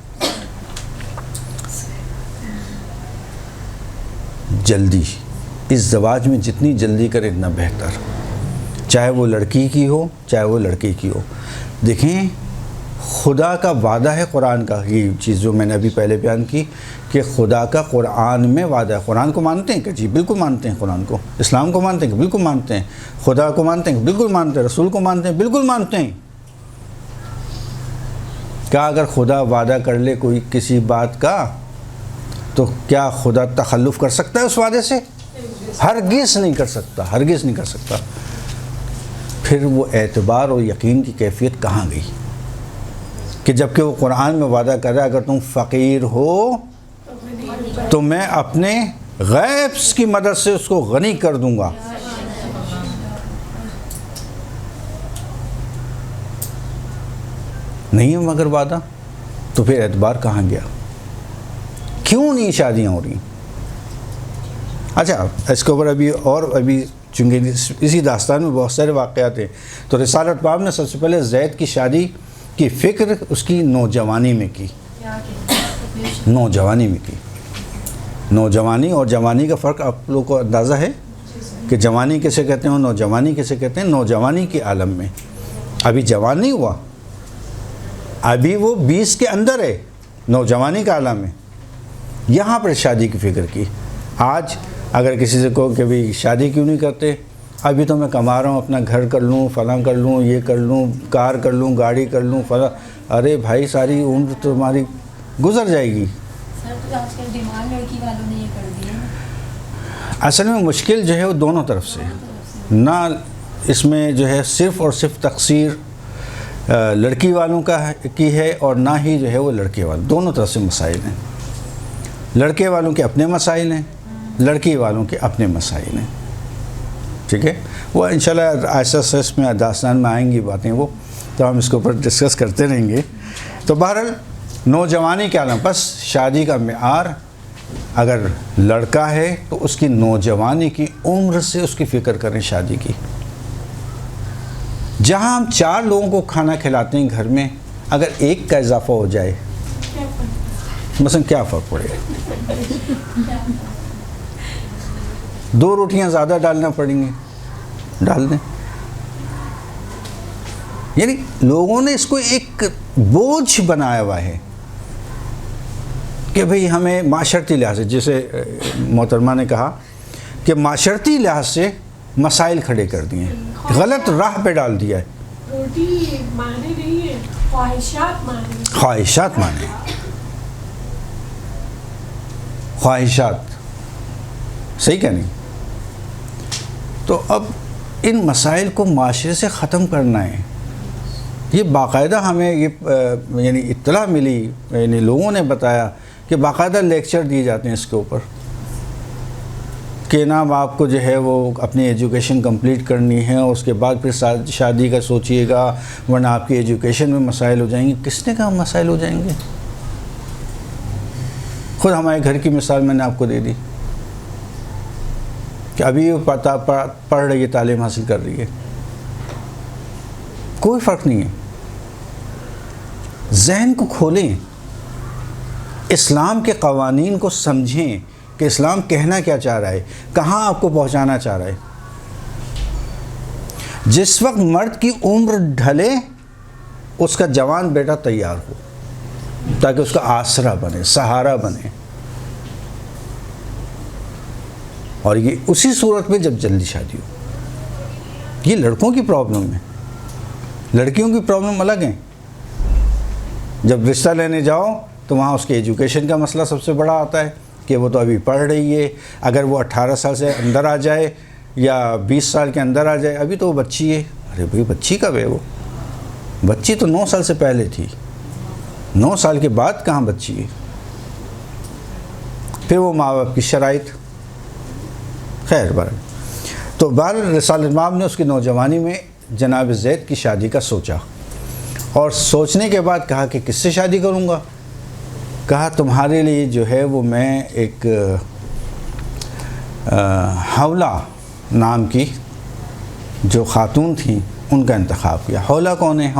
جلدی اس زواج میں جتنی جلدی کرے اتنا بہتر، چاہے وہ لڑکی کی ہو چاہے وہ لڑکے کی ہو. دیکھیں خدا کا وعدہ ہے قرآن کا، یہ چیز جو میں نے ابھی پہلے بیان کی کہ خدا کا قرآن میں وعدہ ہے. قرآن کو مانتے ہیں کہ جی بالکل مانتے ہیں، قرآن کو اسلام کو مانتے ہیں کہ بالکل مانتے ہیں، خدا کو مانتے ہیں کہ بالکل مانتے ہیں، رسول کو مانتے ہیں بالکل مانتے ہیں. کیا اگر خدا وعدہ کر لے کوئی کسی بات کا تو کیا خدا تخلف کر سکتا ہے اس وعدے سے؟ ہرگز نہیں کر سکتا، ہرگز نہیں کر سکتا. پھر وہ اعتبار اور یقین کی کیفیت کہاں گئی کہ جبکہ وہ قرآن میں وعدہ کر رہا ہے اگر تم فقیر ہو تو میں اپنے غیب کی مدد سے اس کو غنی کر دوں گا. نہیں ہے مگر وعدہ، تو پھر اعتبار کہاں گیا؟ کیوں نہیں شادیاں ہو رہی؟ اچھا اس کے اوپر ابھی چونکہ اسی داستان میں بہت سارے واقعات ہیں تو رسالت مآب نے سب سے پہلے زید کی شادی کی فکر اس کی نوجوانی میں کی. نوجوانی اور جوانی کا فرق آپ لوگوں کو اندازہ ہے کہ جوانی کیسے کہتے ہیں اور نوجوانی کیسے کہتے ہیں؟ نوجوانی کے عالم میں ابھی جوان نہیں ہوا، ابھی وہ 20 کے اندر ہے، نوجوانی کا عالم ہے، یہاں پر شادی کی فکر کی. آج اگر کسی سے کہو کہ بھئی شادی کیوں نہیں کرتے؟ ابھی تو میں کما رہا ہوں، اپنا گھر کر لوں، فلاں کر لوں، یہ کر لوں، کار کر لوں، گاڑی کر لوں، فلاں. ارے بھائی ساری عمر تو ہماری گزر جائے گی. اصل میں مشکل جو ہے وہ دونوں طرف سے، نہ اس میں جو ہے صرف اور صرف تقصیر لڑکی والوں کی ہے اور نہ ہی جو ہے وہ لڑکے والوں، دونوں طرف سے مسائل ہیں۔ لڑکے والوں کے اپنے مسائل ہیں، لڑکی والوں کے اپنے مسائل ہیں، ٹھیک ہے۔ وہ انشاءاللہ آہستہ آہستہ اس میں داستان میں آئیں گی باتیں، وہ تو ہم اس کے اوپر ڈسکس کرتے رہیں گے۔ تو بہرحال نوجوانی کے عالم، بس شادی کا معیار اگر لڑکا ہے تو اس کی نوجوانی کی عمر سے اس کی فکر کریں شادی کی۔ جہاں ہم 4 لوگوں کو کھانا کھلاتے ہیں گھر میں، اگر ایک کا اضافہ ہو جائے مثلا کیا فرق پڑے گا؟ 2 روٹیاں زیادہ ڈالنا پڑیں گے، ڈال دیں۔ یعنی لوگوں نے اس کو ایک بوجھ بنایا ہوا ہے کہ بھئی ہمیں معاشرتی لحاظ سے، جیسے محترمہ نے کہا کہ معاشرتی لحاظ سے مسائل کھڑے کر دیے ہیں، غلط راہ پہ ڈال دیا ہے۔ روٹی معنی نہیں ہے، خواہشات معنی۔ خواہشات مانے، خواہشات، صحیح کہ نہیں؟ تو اب ان مسائل کو معاشرے سے ختم کرنا ہے۔ یہ باقاعدہ ہمیں یعنی اطلاع ملی، یعنی لوگوں نے بتایا کہ باقاعدہ لیکچر دیے جاتے ہیں اس کے اوپر کہ جناب آپ کو جو ہے وہ اپنی ایجوکیشن کمپلیٹ کرنی ہے اور اس کے بعد پھر شادی کا سوچئے گا، ورنہ آپ کی ایجوکیشن میں مسائل ہو جائیں گے۔ کس نے کہا مسائل ہو جائیں گے؟ خود ہمارے گھر کی مثال میں نے آپ کو دے دی کہ ابھی وہ پڑھ رہی ہے، تعلیم حاصل کر رہی ہے، کوئی فرق نہیں ہے۔ ذہن کو کھولیں، اسلام کے قوانین کو سمجھیں کہ اسلام کہنا کیا چاہ رہا ہے، کہاں آپ کو پہنچانا چاہ رہا ہے۔ جس وقت مرد کی عمر ڈھلے اس کا جوان بیٹا تیار ہو تاکہ اس کا آسرا بنے، سہارا بنے، اور یہ اسی صورت میں جب جلدی شادی ہو۔ یہ لڑکوں کی پرابلم ہے، لڑکیوں کی پرابلم الگ ہیں۔ جب رشتہ لینے جاؤ تو وہاں اس کے ایجوکیشن کا مسئلہ سب سے بڑا آتا ہے کہ وہ تو ابھی پڑھ رہی ہے، اگر وہ 18 سال سے اندر آ جائے یا 20 سال کے اندر آ جائے، ابھی تو وہ بچی ہے۔ ارے بھئی بچی کب ہے؟ وہ بچی تو 9 سال سے پہلے تھی، 9 سال کے بعد کہاں بچی ہے؟ پھر وہ ماں باپ کی شرائط، خیر بار۔ تو بہرحال رسالۃ مآب نے اس کی نوجوانی میں جناب زید کی شادی کا سوچا، اور سوچنے کے بعد کہا کہ کس سے شادی کروں گا؟ کہا تمہارے لیے جو ہے وہ میں ایک حولہ نام کی جو خاتون تھیں ان کا انتخاب کیا۔ حولہ کون ہے؟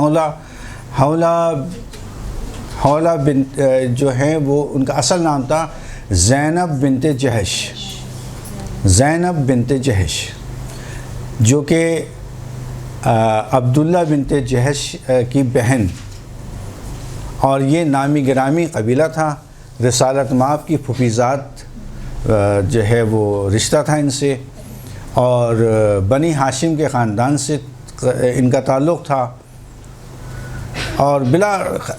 حولہ بنت جو ہیں وہ ان کا اصل نام تھا زینب بنت جہش، زینب بنت جہش، جو کہ عبداللہ بنت جہش کی بہن، اور یہ نامی گرامی قبیلہ تھا۔ رسالت مآب کی پھوپھیزاد جو ہے وہ رشتہ تھا ان سے، اور بنی ہاشم کے خاندان سے ان کا تعلق تھا، اور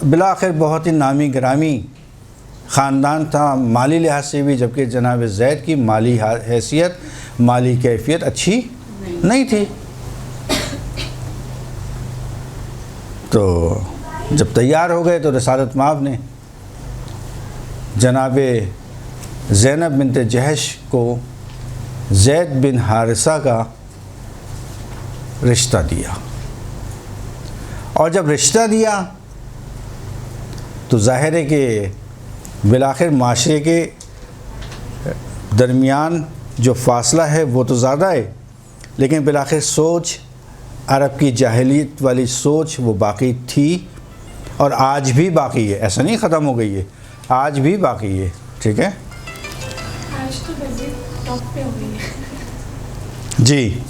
بلاخر بہت ہی نامی گرامی خاندان تھا مالی لحاظ سے بھی، جبکہ جناب زید کی مالی حیثیت، مالی کیفیت اچھی نہیں تھی۔ تو جب تیار ہو گئے تو رسالت مآب نے جناب زینب بنت جہش کو زید بن حارثہ کا رشتہ دیا، اور جب رشتہ دیا تو ظاہر ہے کہ بالآخر معاشرے کے درمیان جو فاصلہ ہے وہ تو زیادہ ہے، لیکن بالآخر سوچ عرب کی جاہلیت والی سوچ وہ باقی تھی، اور آج بھی باقی ہے، ایسا نہیں ختم ہو گئی ہے، آج بھی باقی ہے، ٹھیک ہے آج تو مزید ٹاپ پہ ہو گئی ہے۔ جی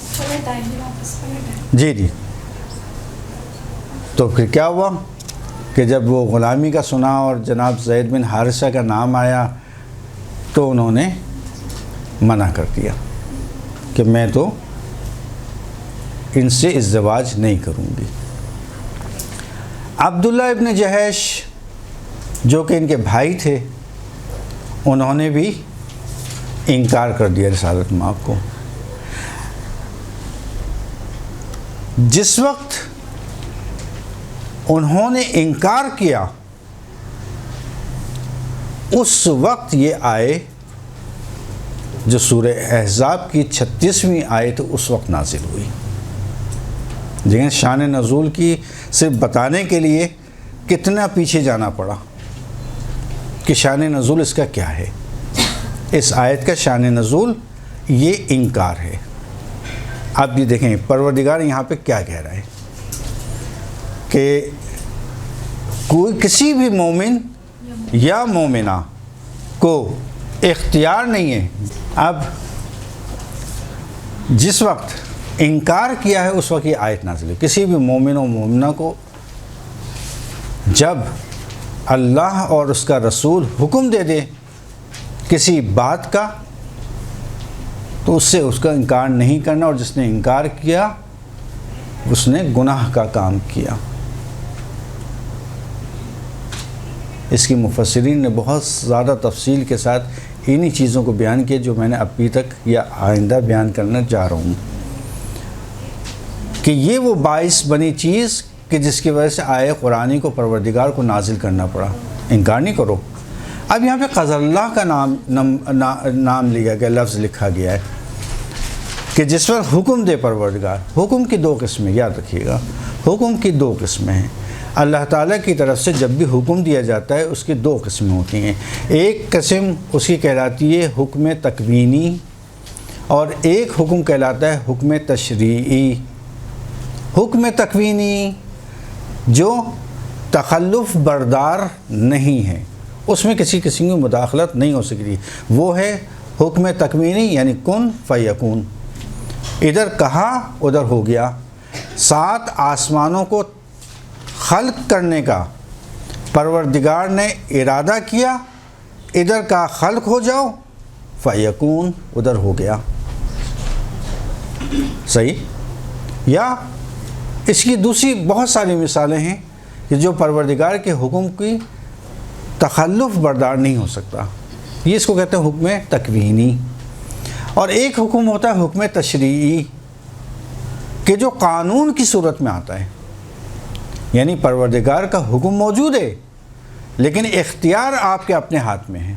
جی جی۔ تو پھر کیا ہوا کہ جب وہ غلامی کا سنا اور جناب زید بن حارثہ کا نام آیا تو انہوں نے منع کر دیا کہ میں تو ان سے ازدواج نہیں کروں گی۔ عبداللہ ابن جہش جو کہ ان کے بھائی تھے، انہوں نے بھی انکار کر دیا رسالت مآب کو۔ جس وقت انہوں نے انکار کیا، اس وقت یہ آئے جو سورہ احزاب کی 36ویں آیت اس وقت نازل ہوئی۔ لیکن شان نزول کی صرف بتانے کے لیے کتنا پیچھے جانا پڑا کہ شان نزول اس کا کیا ہے۔ اس آیت کا شان نزول یہ انکار ہے۔ آپ یہ دیکھیں پروردگار یہاں پہ کیا کہہ رہا ہے کہ کوئی کسی بھی مومن یا مومنہ کو اختیار نہیں ہے۔ اب جس وقت انکار کیا ہے اس وقت یہ آیت نازل ہے۔ کسی بھی مومن و مومنہ کو جب اللہ اور اس کا رسول حکم دے دے کسی بات کا تو اس سے اس کا انکار نہیں کرنا، اور جس نے انکار کیا اس نے گناہ کا کام کیا۔ اس کی مفسرین نے بہت زیادہ تفصیل کے ساتھ انہی چیزوں کو بیان کیا جو میں نے ابھی تک یا آئندہ بیان کرنا چاہ رہا ہوں، کہ یہ وہ باعث بنی چیز کہ جس کی وجہ سے آئے قرآنی کو پروردگار کو نازل کرنا پڑا۔ انکار نہیں کرو۔ اب یہاں پہ قضا اللہ کا نام لیا گیا، لفظ لکھا گیا ہے کہ جس وقت حکم دے پروردگار۔ حکم کی دو قسمیں، یاد رکھیے گا، حکم کی دو قسمیں ہیں۔ اللہ تعالیٰ کی طرف سے جب بھی حکم دیا جاتا ہے اس کی دو قسمیں ہوتی ہیں۔ ایک قسم اس کی کہلاتی ہے حکم تکوینی، اور ایک حکم کہلاتا ہے حکم تشریعی۔ حکم تکوینی جو تخلف بردار نہیں ہے، اس میں کسی قسم کی مداخلت نہیں ہو سکتی، وہ ہے حکم تکوینی، یعنی کن فیکون۔ ادھر کہا ادھر ہو گیا۔ 7 آسمانوں کو خلق کرنے کا پروردگار نے ارادہ کیا، ادھر کا خلق ہو جاؤ، فیکون، ادھر ہو گیا۔ صحیح؟ یا اس کی دوسری بہت ساری مثالیں ہیں کہ جو پروردگار کے حکم کی تخلف بردار نہیں ہو سکتا، یہ اس کو کہتے ہیں حکم تکوینی۔ اور ایک حکم ہوتا ہے حکم تشریعی کہ جو قانون کی صورت میں آتا ہے، یعنی پروردگار کا حکم موجود ہے لیکن اختیار آپ کے اپنے ہاتھ میں ہے۔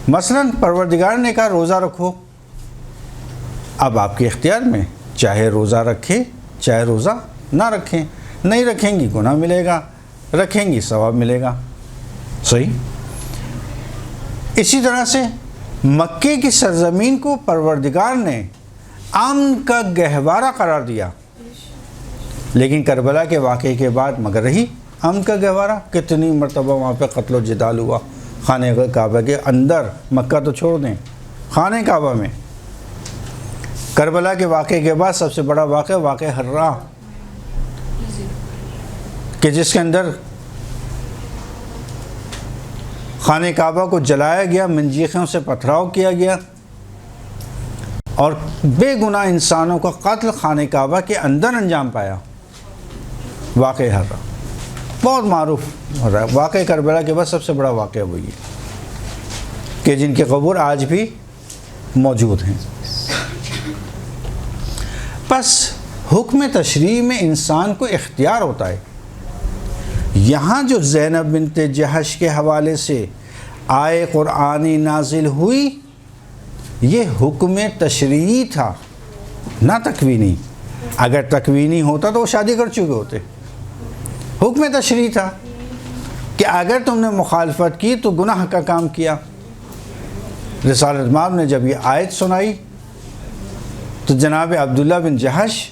مثلا پروردگار نے کہا روزہ رکھو، اب آپ کے اختیار میں، چاہے روزہ رکھے چاہے روزہ نہ رکھیں۔ نہیں رکھیں گی گناہ ملے گا، رکھیں گی ثواب ملے گا۔ صحیح؟ اسی طرح سے مکے کی سرزمین کو پروردگار نے امن کا گہوارہ قرار دیا، لیکن کربلا کے واقعے کے بعد مگر رہی امن کا گہوارہ۔ کتنی مرتبہ وہاں پہ قتل و جدال ہوا خانہ کعبہ کے اندر، مکہ تو چھوڑ دیں، خانہ کعبہ میں۔ کربلا کے واقعے کے بعد سب سے بڑا واقعہ ہرا، کہ جس کے اندر خانہ کعبہ کو جلایا گیا، منجیخوں سے پتھراؤ کیا گیا، اور بے گناہ انسانوں کا قتل خانہ کعبہ کے اندر انجام پایا۔ واقعہ ہرا بہت معروف ہو رہا ہے۔ واقعہ کربلا کے بعد سب سے بڑا واقعہ وہی ہے کہ جن کے قبور آج بھی موجود ہیں۔ پس حکم تشریع میں انسان کو اختیار ہوتا ہے۔ یہاں جو زینب بنت جہش کے حوالے سے آئے قرآنی نازل ہوئی، یہ حکم تشریعی تھا، نہ تکوینی۔ اگر تکوینی ہوتا تو وہ شادی کر چکے ہوتے۔ حکم تشریعی تھا کہ اگر تم نے مخالفت کی تو گناہ کا کام کیا۔ رسالت مآب نے جب یہ آیت سنائی تو جناب عبداللہ بن جہش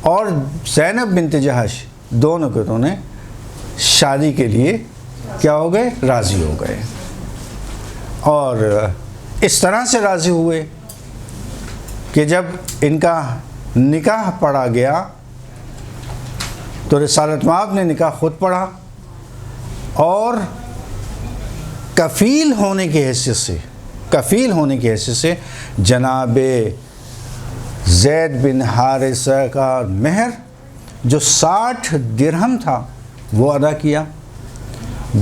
اور زینب بنت جہش دونوں کو تو نے شادی کے لیے کیا ہو گئے؟ راضی ہو گئے، اور اس طرح سے راضی ہوئے کہ جب ان کا نکاح پڑھا گیا تو رسالت مآب نے نکاح خود پڑھا، اور کفیل ہونے کی حیثیت سے جناب زید بن حارثہ کا مہر جو 60 درہم تھا وہ ادا کیا۔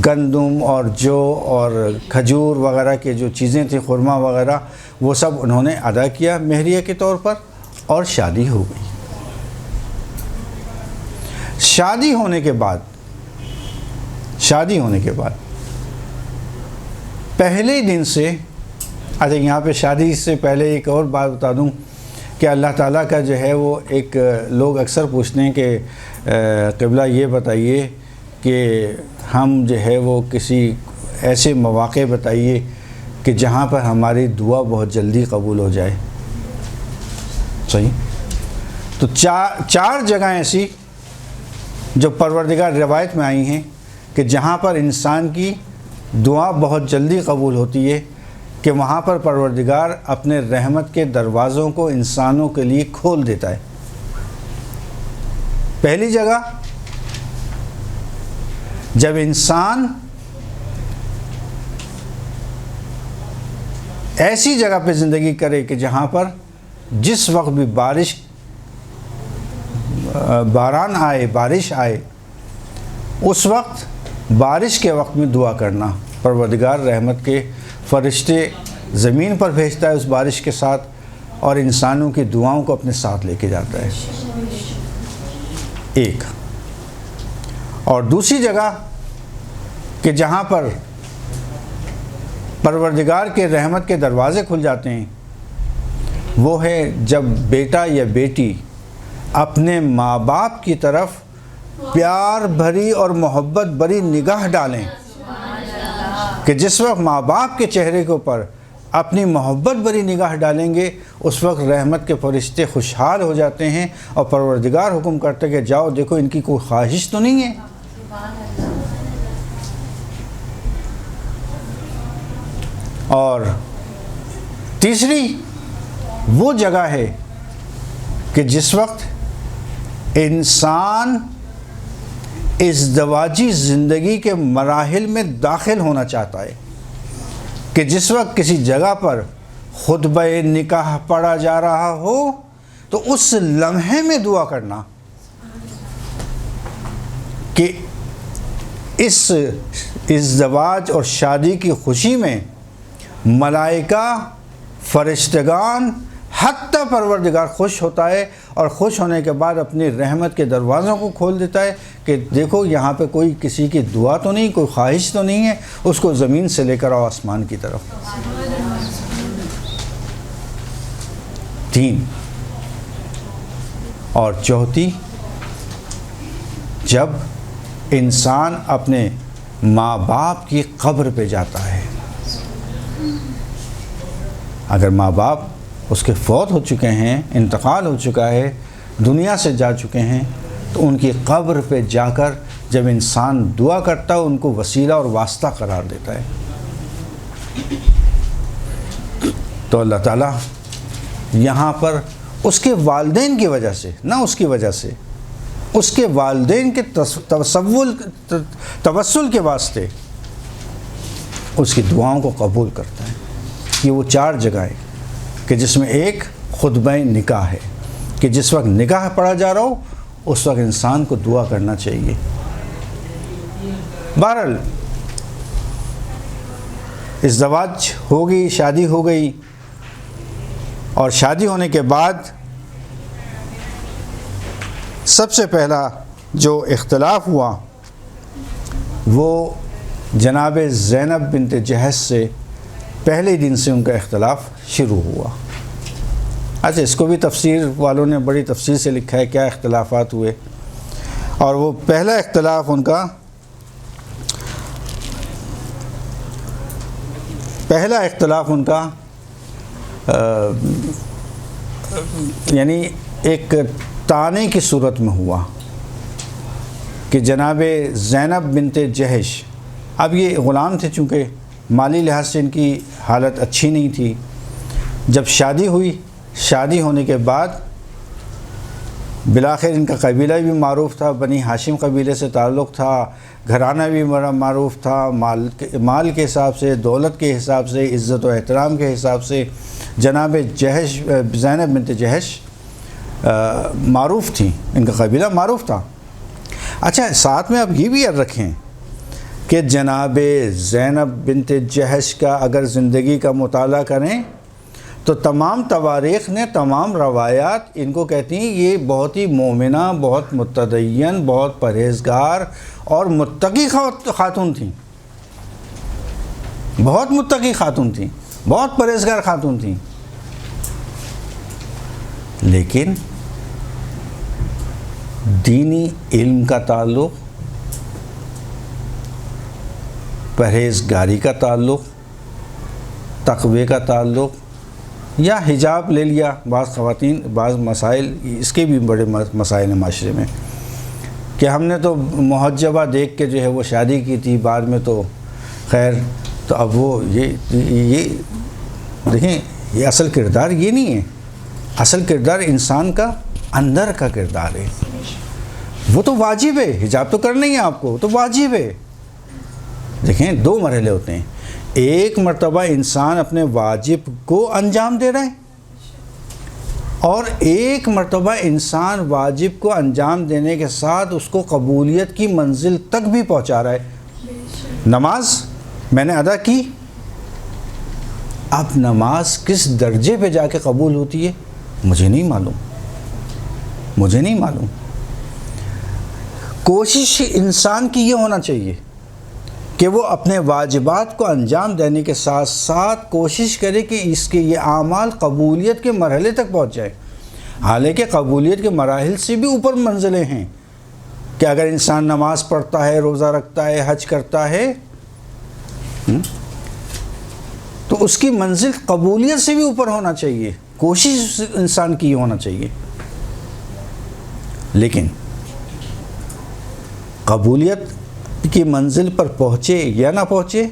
گندم اور جو اور کھجور وغیرہ کے جو چیزیں تھیں، خرما وغیرہ، وہ سب انہوں نے ادا کیا مہریہ کے طور پر، اور شادی ہو گئی۔ شادی ہونے کے بعد پہلے دن سے، اچھا یہاں پہ شادی سے پہلے ایک اور بات بتا دوں کہ اللہ تعالیٰ کا جو ہے وہ ایک، لوگ اکثر پوچھتے ہیں کہ قبلہ یہ بتائیے کہ ہم جو ہے وہ کسی ایسے مواقع بتائیے کہ جہاں پر ہماری دعا بہت جلدی قبول ہو جائے. صحیح. تو چار جگہیں ایسی جو پروردگار روایت میں آئی ہیں کہ جہاں پر انسان کی دعا بہت جلدی قبول ہوتی ہے، کہ وہاں پر پروردگار اپنے رحمت کے دروازوں کو انسانوں کے لیے کھول دیتا ہے. پہلی جگہ، جب انسان ایسی جگہ پہ زندگی کرے کہ جہاں پر جس وقت بھی باران آئے، بارش آئے، اس وقت بارش کے وقت میں دعا کرنا. پروردگار رحمت کے فرشتے زمین پر بھیجتا ہے اس بارش کے ساتھ، اور انسانوں کی دعاؤں کو اپنے ساتھ لے کے جاتا ہے. ایک. اور دوسری جگہ کہ جہاں پر پروردگار کے رحمت کے دروازے کھل جاتے ہیں، وہ ہے جب بیٹا یا بیٹی اپنے ماں باپ کی طرف پیار بھری اور محبت بھری نگاہ ڈالیں، کہ جس وقت ماں باپ کے چہرے کے اوپر اپنی محبت بھری نگاہ ڈالیں گے، اس وقت رحمت کے فرشتے خوشحال ہو جاتے ہیں، اور پروردگار حکم کرتے کہ جاؤ دیکھو ان کی کوئی خواہش تو نہیں ہے. اور تیسری وہ جگہ ہے کہ جس وقت انسان ازدواجی زندگی کے مراحل میں داخل ہونا چاہتا ہے، کہ جس وقت کسی جگہ پر خطبہ نکاح پڑھا جا رہا ہو تو اس لمحے میں دعا کرنا کہ اس ازدواج اور شادی کی خوشی میں ملائکہ، فرشتگان، حتیٰ پروردگار خوش ہوتا ہے، اور خوش ہونے کے بعد اپنی رحمت کے دروازوں کو کھول دیتا ہے کہ دیکھو یہاں پہ کوئی کسی کی دعا تو نہیں، کوئی خواہش تو نہیں ہے، اس کو زمین سے لے کر آؤ آسمان کی طرف. 3. اور چوتھی، جب انسان اپنے ماں باپ کی قبر پہ جاتا ہے. اگر ماں باپ اس کے فوت ہو چکے ہیں، انتقال ہو چکا ہے، دنیا سے جا چکے ہیں، تو ان کی قبر پہ جا کر جب انسان دعا کرتا ہے ان کو وسیلہ اور واسطہ قرار دیتا ہے. تو اللہ تعالیٰ یہاں پر اس کے والدین کی وجہ سے، نہ اس کی وجہ سے، اس کے والدین کے توسل کے واسطے اس کی دعاؤں کو قبول کرتا ہے. یہ وہ 4 جگہیں کہ جس میں ایک خطبہ نکاح ہے، کہ جس وقت نکاح پڑھا جا رہا ہو اس وقت انسان کو دعا کرنا چاہیے. بہرحال ازدواج ہو گئی، شادی ہو گئی، اور شادی ہونے کے بعد سب سے پہلا جو اختلاف ہوا وہ جناب زینب بنت جہش سے پہلے دن سے ان کا اختلاف شروع ہوا. اچھا اس کو بھی تفسیر والوں نے بڑی تفصیل سے لکھا ہے کیا اختلافات ہوئے. اور وہ پہلا اختلاف ان کا یعنی ایک طعنے کی صورت میں ہوا کہ جناب زینب بنت جہش، اب یہ غلام تھے، چونکہ مالی لحاظ سے ان کی حالت اچھی نہیں تھی. جب شادی ہوئی، شادی ہونے کے بعد بالآخر ان کا قبیلہ بھی معروف تھا، بنی ہاشم قبیلے سے تعلق تھا، گھرانہ بھی بڑا معروف تھا، مال کے حساب سے، دولت کے حساب سے، عزت و احترام کے حساب سے جناب زینب بنت جہش معروف تھیں، ان کا قبیلہ معروف تھا. اچھا ساتھ میں اب یہ بھی یاد رکھیں کہ جناب زینب بنت جہش کا اگر زندگی کا مطالعہ کریں تو تمام تواریخ نے، تمام روایات ان کو کہتی ہیں یہ بہت ہی مومنہ، بہت متدین، بہت پرہیزگار اور متقی خاتون تھیں، بہت متقی خاتون تھیں، بہت پرہیزگار خاتون تھیں. لیکن دینی علم کا تعلق، پرہیزگاری کا تعلق، تقوی کا تعلق، یا حجاب لے لیا بعض خواتین، بعض مسائل اس کے بھی بڑے مسائل ہیں معاشرے میں کہ ہم نے تو محجبہ دیکھ کے جو ہے وہ شادی کی تھی، بعد میں تو خیر تو اب وہ یہ دیکھیں، یہ اصل کردار یہ نہیں ہے. اصل کردار انسان کا اندر کا کردار ہے. وہ تو واجب ہے، حجاب تو کرنا ہی ہے آپ کو، تو واجب ہے. دیکھیں 2 مرحلے ہوتے ہیں. ایک مرتبہ انسان اپنے واجب کو انجام دے رہا ہے، اور ایک مرتبہ انسان واجب کو انجام دینے کے ساتھ اس کو قبولیت کی منزل تک بھی پہنچا رہا ہے. نماز میں نے ادا کی، اب نماز کس درجے پہ جا کے قبول ہوتی ہے مجھے نہیں معلوم. کوشش انسان کی یہ ہونا چاہیے کہ وہ اپنے واجبات کو انجام دینے کے ساتھ ساتھ کوشش کرے کہ اس کے یہ اعمال قبولیت کے مرحلے تک پہنچ جائے. حالانکہ قبولیت کے مراحل سے بھی اوپر منزلیں ہیں کہ اگر انسان نماز پڑھتا ہے، روزہ رکھتا ہے، حج کرتا ہے، تو اس کی منزل قبولیت سے بھی اوپر ہونا چاہیے. کوشش انسان کی یہ ہونا چاہیے. لیکن قبولیت کی منزل پر پہنچے یا نہ پہنچے،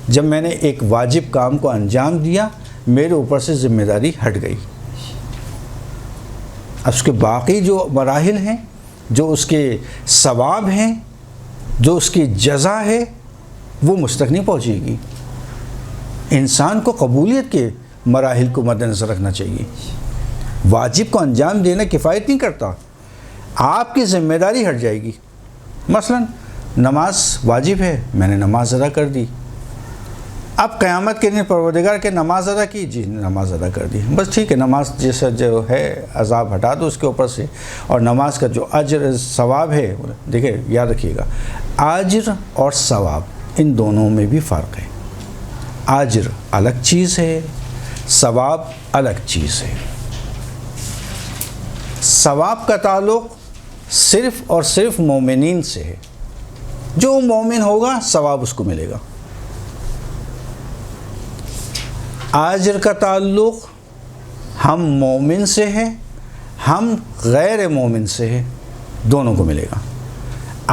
جب میں نے ایک واجب کام کو انجام دیا میرے اوپر سے ذمہ داری ہٹ گئی. اب اس کے باقی جو مراحل ہیں، جو اس کے ثواب ہیں، جو اس کی جزا ہے، وہ مجھ تک نہیں پہنچے گی. انسان کو قبولیت کے مراحل کو مد نظر رکھنا چاہیے. واجب کو انجام دینا کفایت نہیں کرتا، آپ کی ذمہ داری ہٹ جائے گی. مثلا نماز واجب ہے، میں نے نماز ادا کر دی. اب قیامت کے دن پروردگار کے نماز ادا کی، جی نماز ادا کر دی، بس ٹھیک ہے، نماز جیسا جو ہے عذاب ہٹا دو اس کے اوپر سے. اور نماز کا جو اجر ثواب ہے، دیکھیں یاد رکھیے گا، اجر اور ثواب ان دونوں میں بھی فرق ہے. اجر الگ چیز ہے، ثواب الگ چیز ہے. ثواب کا تعلق صرف اور صرف مومنین سے ہے. جو مومن ہوگا ثواب اس کو ملے گا. اجر کا تعلق ہم مومن سے ہے، ہم غیر مومن سے ہے، دونوں کو ملے گا.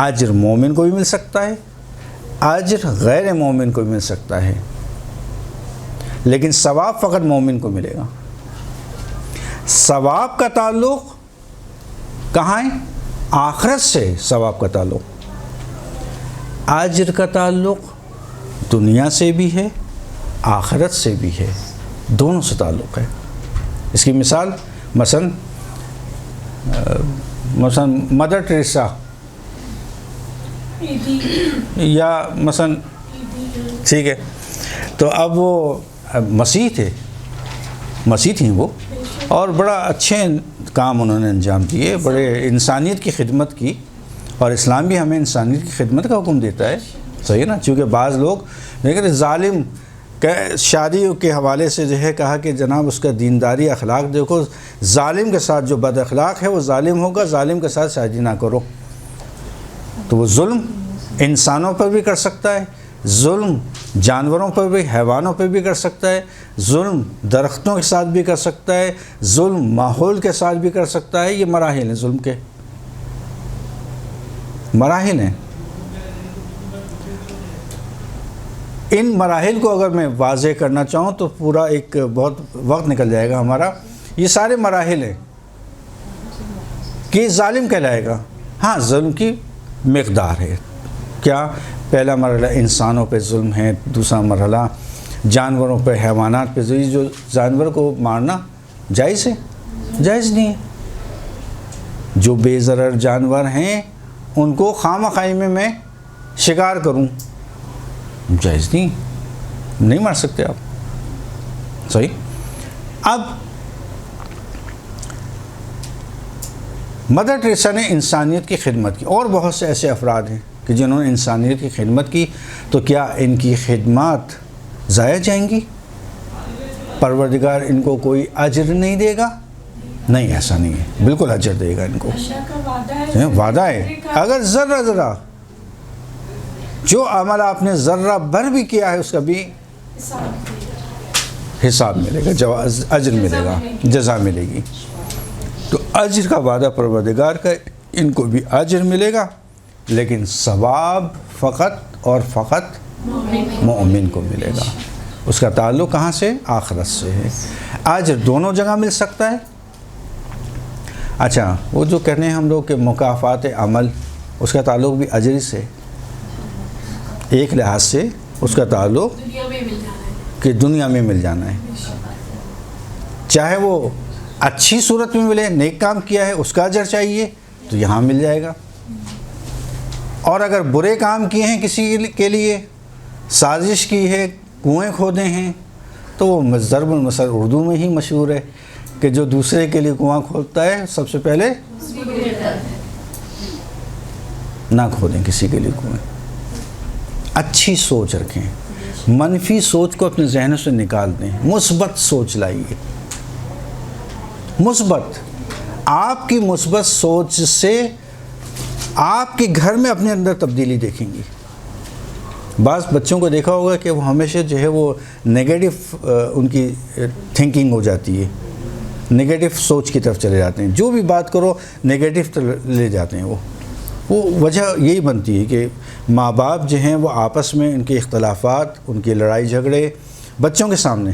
اجر مومن کو بھی مل سکتا ہے، اجر غیر مومن کو بھی مل سکتا ہے، لیکن ثواب فقط مومن کو ملے گا. ثواب کا تعلق کہاں ہے؟ آخرت سے ثواب کا تعلق. اجر کا تعلق دنیا سے بھی ہے، آخرت سے بھی ہے، دونوں سے تعلق ہے. اس کی مثال مثلا مدر ٹریسا یا مثلا، ٹھیک ہے، تو اب وہ مسیح تھیں وہ، اور بڑا اچھے کام انہوں نے انجام دیے، بڑے انسانیت کی خدمت کی. اور اسلام بھی ہمیں انسانیت کی خدمت کا حکم دیتا ہے، صحیح نا؟ چونکہ بعض لوگ لیکن ظالم شادی کے حوالے سے جو ہے کہا کہ جناب اس کا دینداری اخلاق دیکھو، ظالم کے ساتھ جو بد اخلاق ہے وہ ظالم ہوگا، ظالم کے ساتھ شادی نہ کرو. تو وہ ظلم انسانوں پر بھی کر سکتا ہے، ظلم جانوروں پر بھی، حیوانوں پر بھی کر سکتا ہے، ظلم درختوں کے ساتھ بھی کر سکتا ہے، ظلم ماحول کے ساتھ بھی کر سکتا ہے. یہ مراحل ہیں، ظلم کے مراحل ہیں. ان مراحل کو اگر میں واضح کرنا چاہوں تو پورا ایک بہت وقت نکل جائے گا ہمارا. یہ سارے مراحل ہیں کہ ظالم کہلائے گا. ہاں ظلم کی مقدار ہے. کیا؟ پہلا مرحلہ انسانوں پہ ظلم ہے، دوسرا مرحلہ جانوروں پہ، حیوانات پہ. جو جانور کو مارنا جائز ہے؟ جائز نہیں ہے. جو بے ضرر جانور ہیں ان کو خواہ میں شکار کروں، جائز نہیں مار سکتے آپ، صحیح. اب مدر ٹریسا نے انسانیت کی خدمت کی، اور بہت سے ایسے افراد ہیں کہ جنہوں نے انسانیت کی خدمت کی، تو کیا ان کی خدمات ضائع جائیں گی؟ پروردگار ان کو کوئی اجر نہیں دے گا؟ نہیں، ایسا نہیں ہے، بالکل اجر دے گا ان کو، اللہ کا وعدہ ہے، وعدہ ہے۔ اگر ذرہ جو عمل آپ نے ذرہ بھر بھی کیا ہے اس کا بھی حساب ملے گا، اجر ملے گا، جزا ملے گی۔ تو اجر کا وعدہ پروردگار کا، ان کو بھی اجر ملے گا، لیکن ثواب فقط اور فقط مومن کو ملے گا۔ اس کا تعلق کہاں سے؟ آخرت سے ہے۔ اجر دونوں جگہ مل سکتا ہے۔ اچھا، وہ جو کہنے ہیں ہم لوگ کہ مکافات عمل، اس کا تعلق بھی اجر سے، ایک لحاظ سے اس کا تعلق دنیا میں مل جانا ہے، کہ دنیا میں مل جانا ہے، چاہے وہ اچھی صورت میں ملے، نیک کام کیا ہے اس کا اجر چاہیے تو یہاں مل جائے گا، اور اگر برے کام کیے ہیں کسی کے لیے، سازش کی ہے، کنویں کھودے ہیں، تو وہ ضرب المثل اردو میں ہی مشہور ہے کہ جو دوسرے کے لیے کنواں کھودتا ہے سب سے پہلے نہ کھودیں کسی کے لیے کنویں۔ اچھی سوچ رکھیں، منفی سوچ کو اپنے ذہنوں سے نکال دیں، مثبت سوچ لائیے۔ مثبت، آپ کی مثبت سوچ سے آپ کے گھر میں اپنے اندر تبدیلی دیکھیں گی۔ بعض بچوں کو دیکھا ہوگا کہ وہ ہمیشہ جو ہے وہ نگیٹو ان کی تھنکنگ ہو جاتی ہے، نگیٹو سوچ کی طرف چلے جاتے ہیں، جو بھی بات کرو نگیٹو لے جاتے ہیں۔ وہ وجہ یہی بنتی ہے کہ ماں باپ جو ہیں وہ آپس میں ان کے اختلافات، ان کی لڑائی جھگڑے بچوں کے سامنے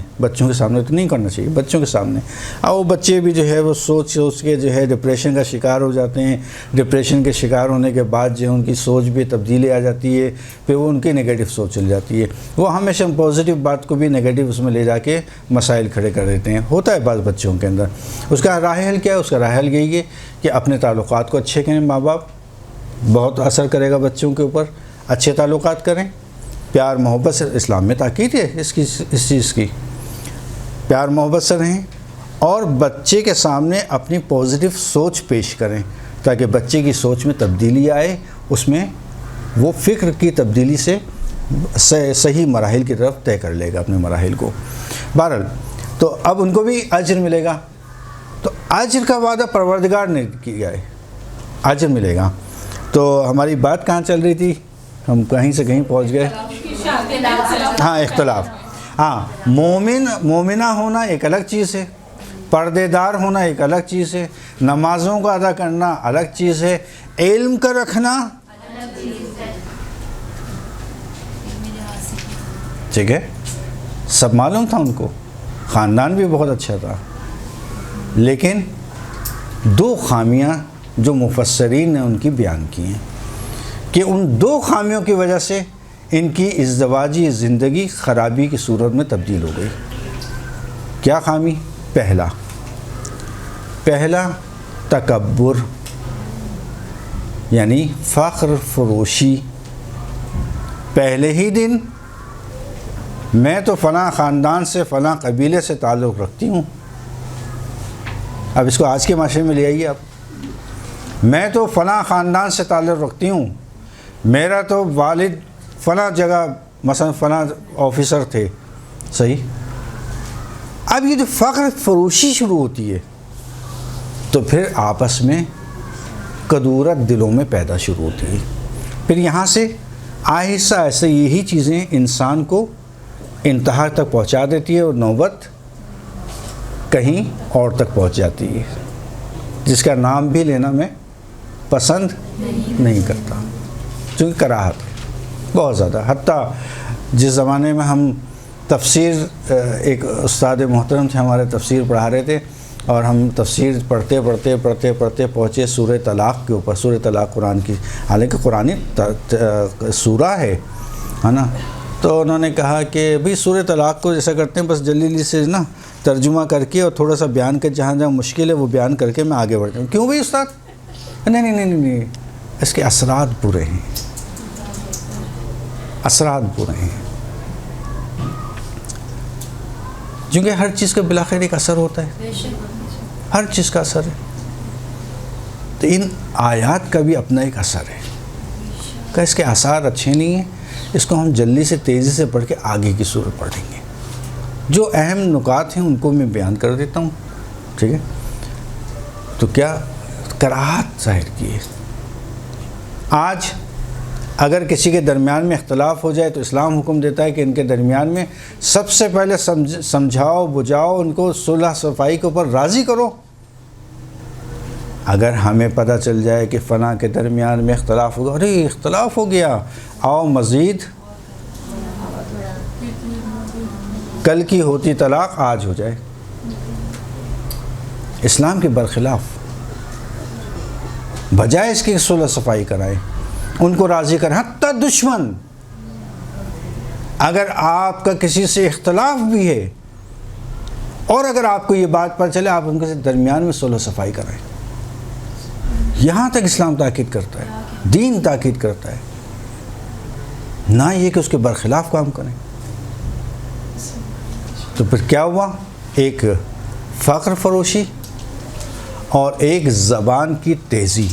تو نہیں کرنا چاہیے، بچوں کے سامنے، اور وہ بچے بھی جو ہے وہ سوچ کے جو ہے ڈپریشن کا شکار ہو جاتے ہیں۔ ڈپریشن کے شکار ہونے کے بعد جو ہے ان کی سوچ بھی تبدیلی آ جاتی ہے، پھر وہ ان کی نگیٹو سوچ چل جاتی ہے، وہ ہمیشہ پازیٹیو بات کو بھی نگیٹو اس میں لے جا کے مسائل کھڑے کر دیتے ہیں۔ ہوتا ہے بعض بچوں کے اندر۔ اس کا راہ حل کیا ہے؟ اس کا راہ حل یہی ہے کہ اپنے تعلقات کو اچھے کریں، ماں باپ بہت اثر کرے گا بچوں کے اوپر، اچھے تعلقات کریں، پیار محبت سے، اسلام میں تاکید ہے اس چیز کی، پیار محبت سے رہیں، اور بچے کے سامنے اپنی پازیٹیو سوچ پیش کریں تاکہ بچے کی سوچ میں تبدیلی آئے، اس میں وہ فکر کی تبدیلی سے صحیح مراحل کی طرف طے کر لے گا اپنے مراحل کو۔ بہرحال تو اب ان کو بھی اجر ملے گا، تو اجر کا وعدہ پروردگار نے کیا ہے، اجر ملے گا۔ تو ہماری بات کہاں چل رہی تھی؟ ہم کہیں سے کہیں پہنچ گئے۔ ہاں، اختلاف۔ ہاں، مومنہ ہونا ایک الگ چیز ہے، پردے دار ہونا ایک الگ چیز ہے، نمازوں کا ادا کرنا الگ چیز ہے، علم کا رکھنا ٹھیک ہے، سب معلوم تھا ان کو، خاندان بھی بہت اچھا تھا، لیکن دو خامیاں جو مفسرین نے ان کی بیان کی ہیں کہ ان دو خامیوں کی وجہ سے ان کی ازدواجی زندگی خرابی کی صورت میں تبدیل ہو گئی۔ کیا خامی؟ پہلا تکبر، یعنی فخر فروشی۔ پہلے ہی دن میں تو فلاں خاندان سے، فلاں قبیلے سے تعلق رکھتی ہوں، اب اس کو آج کے معاشرے میں لے آئیے آپ، میں تو فلاں خاندان سے تعلق رکھتی ہوں، میرا تو والد فلاں جگہ مثلا فلاں آفیسر تھے، صحیح۔ اب یہ جو فخر فروشی شروع ہوتی ہے تو پھر آپس میں کدورت دلوں میں پیدا شروع ہوتی ہے، پھر یہاں سے آہستہ آہستہ یہی چیزیں انسان کو انتہا تک پہنچا دیتی ہے، اور نوبت کہیں اور تک پہنچ جاتی ہے، جس کا نام بھی لینا میں پسند نہیں کرتا، چونکہ کراہت ہے بہت زیادہ۔ حتیٰ جس زمانے میں ہم تفسیر، ایک استاد محترم تھے ہمارے، تفسیر پڑھا رہے تھے، اور ہم تفسیر پڑھتے پہنچے سورہ طلاق کے اوپر، سورہ طلاق قرآن کی، حالانکہ قرآن سورہ ہے نا، تو انہوں نے کہا کہ بھئی سورہ طلاق کو جیسا کرتے ہیں بس جلدی سے نا ترجمہ کر کے اور تھوڑا سا بیان کر، جہاں جہاں مشکل ہے وہ بیان کر کے میں آگے بڑھتا ہوں۔ کیوں بھئی استاد؟ نہیں، اس کے اثرات برے ہیں، اثرات برے ہیں۔ کیونکہ ہر چیز کا بالآخر ایک اثر ہوتا ہے، بے شک ہر چیز کا اثر ہے. تو ان آیات کا بھی اپنا ایک اثر ہے کہ اس کے آثار اچھے نہیں ہیں، اس کو ہم جلدی سے تیزی سے پڑھ کے آگے کی صورت پڑھیں گے. جو اہم نکات ہیں ان کو میں بیان کر دیتا ہوں، ٹھیک ہے. تو کیا کراہت ظاہر کی ہے. آج اگر کسی کے درمیان میں اختلاف ہو جائے تو اسلام حکم دیتا ہے کہ ان کے درمیان میں سب سے پہلے سمجھاؤ بجھاؤ، ان کو صلح صفائی کے اوپر راضی کرو. اگر ہمیں پتہ چل جائے کہ فلاں کے درمیان میں اختلاف ہوگا، ارے اختلاف ہو گیا، آؤ مزید کل کی ہوتی طلاق آج ہو جائے، اسلام کے برخلاف. بجائے اس کی صلح صفائی کرائیں، ان کو راضی کریں. حتیٰ دشمن اگر آپ کا کسی سے اختلاف بھی ہے اور اگر آپ کو یہ بات پتہ چلے، آپ ان کے درمیان میں صلح صفائی کرائیں. یہاں تک اسلام تاکید کرتا ہے، دین تاکید کرتا ہے، نہ یہ کہ اس کے برخلاف کام کریں. تو پھر کیا ہوا؟ ایک فخر فروشی اور ایک زبان کی تیزی.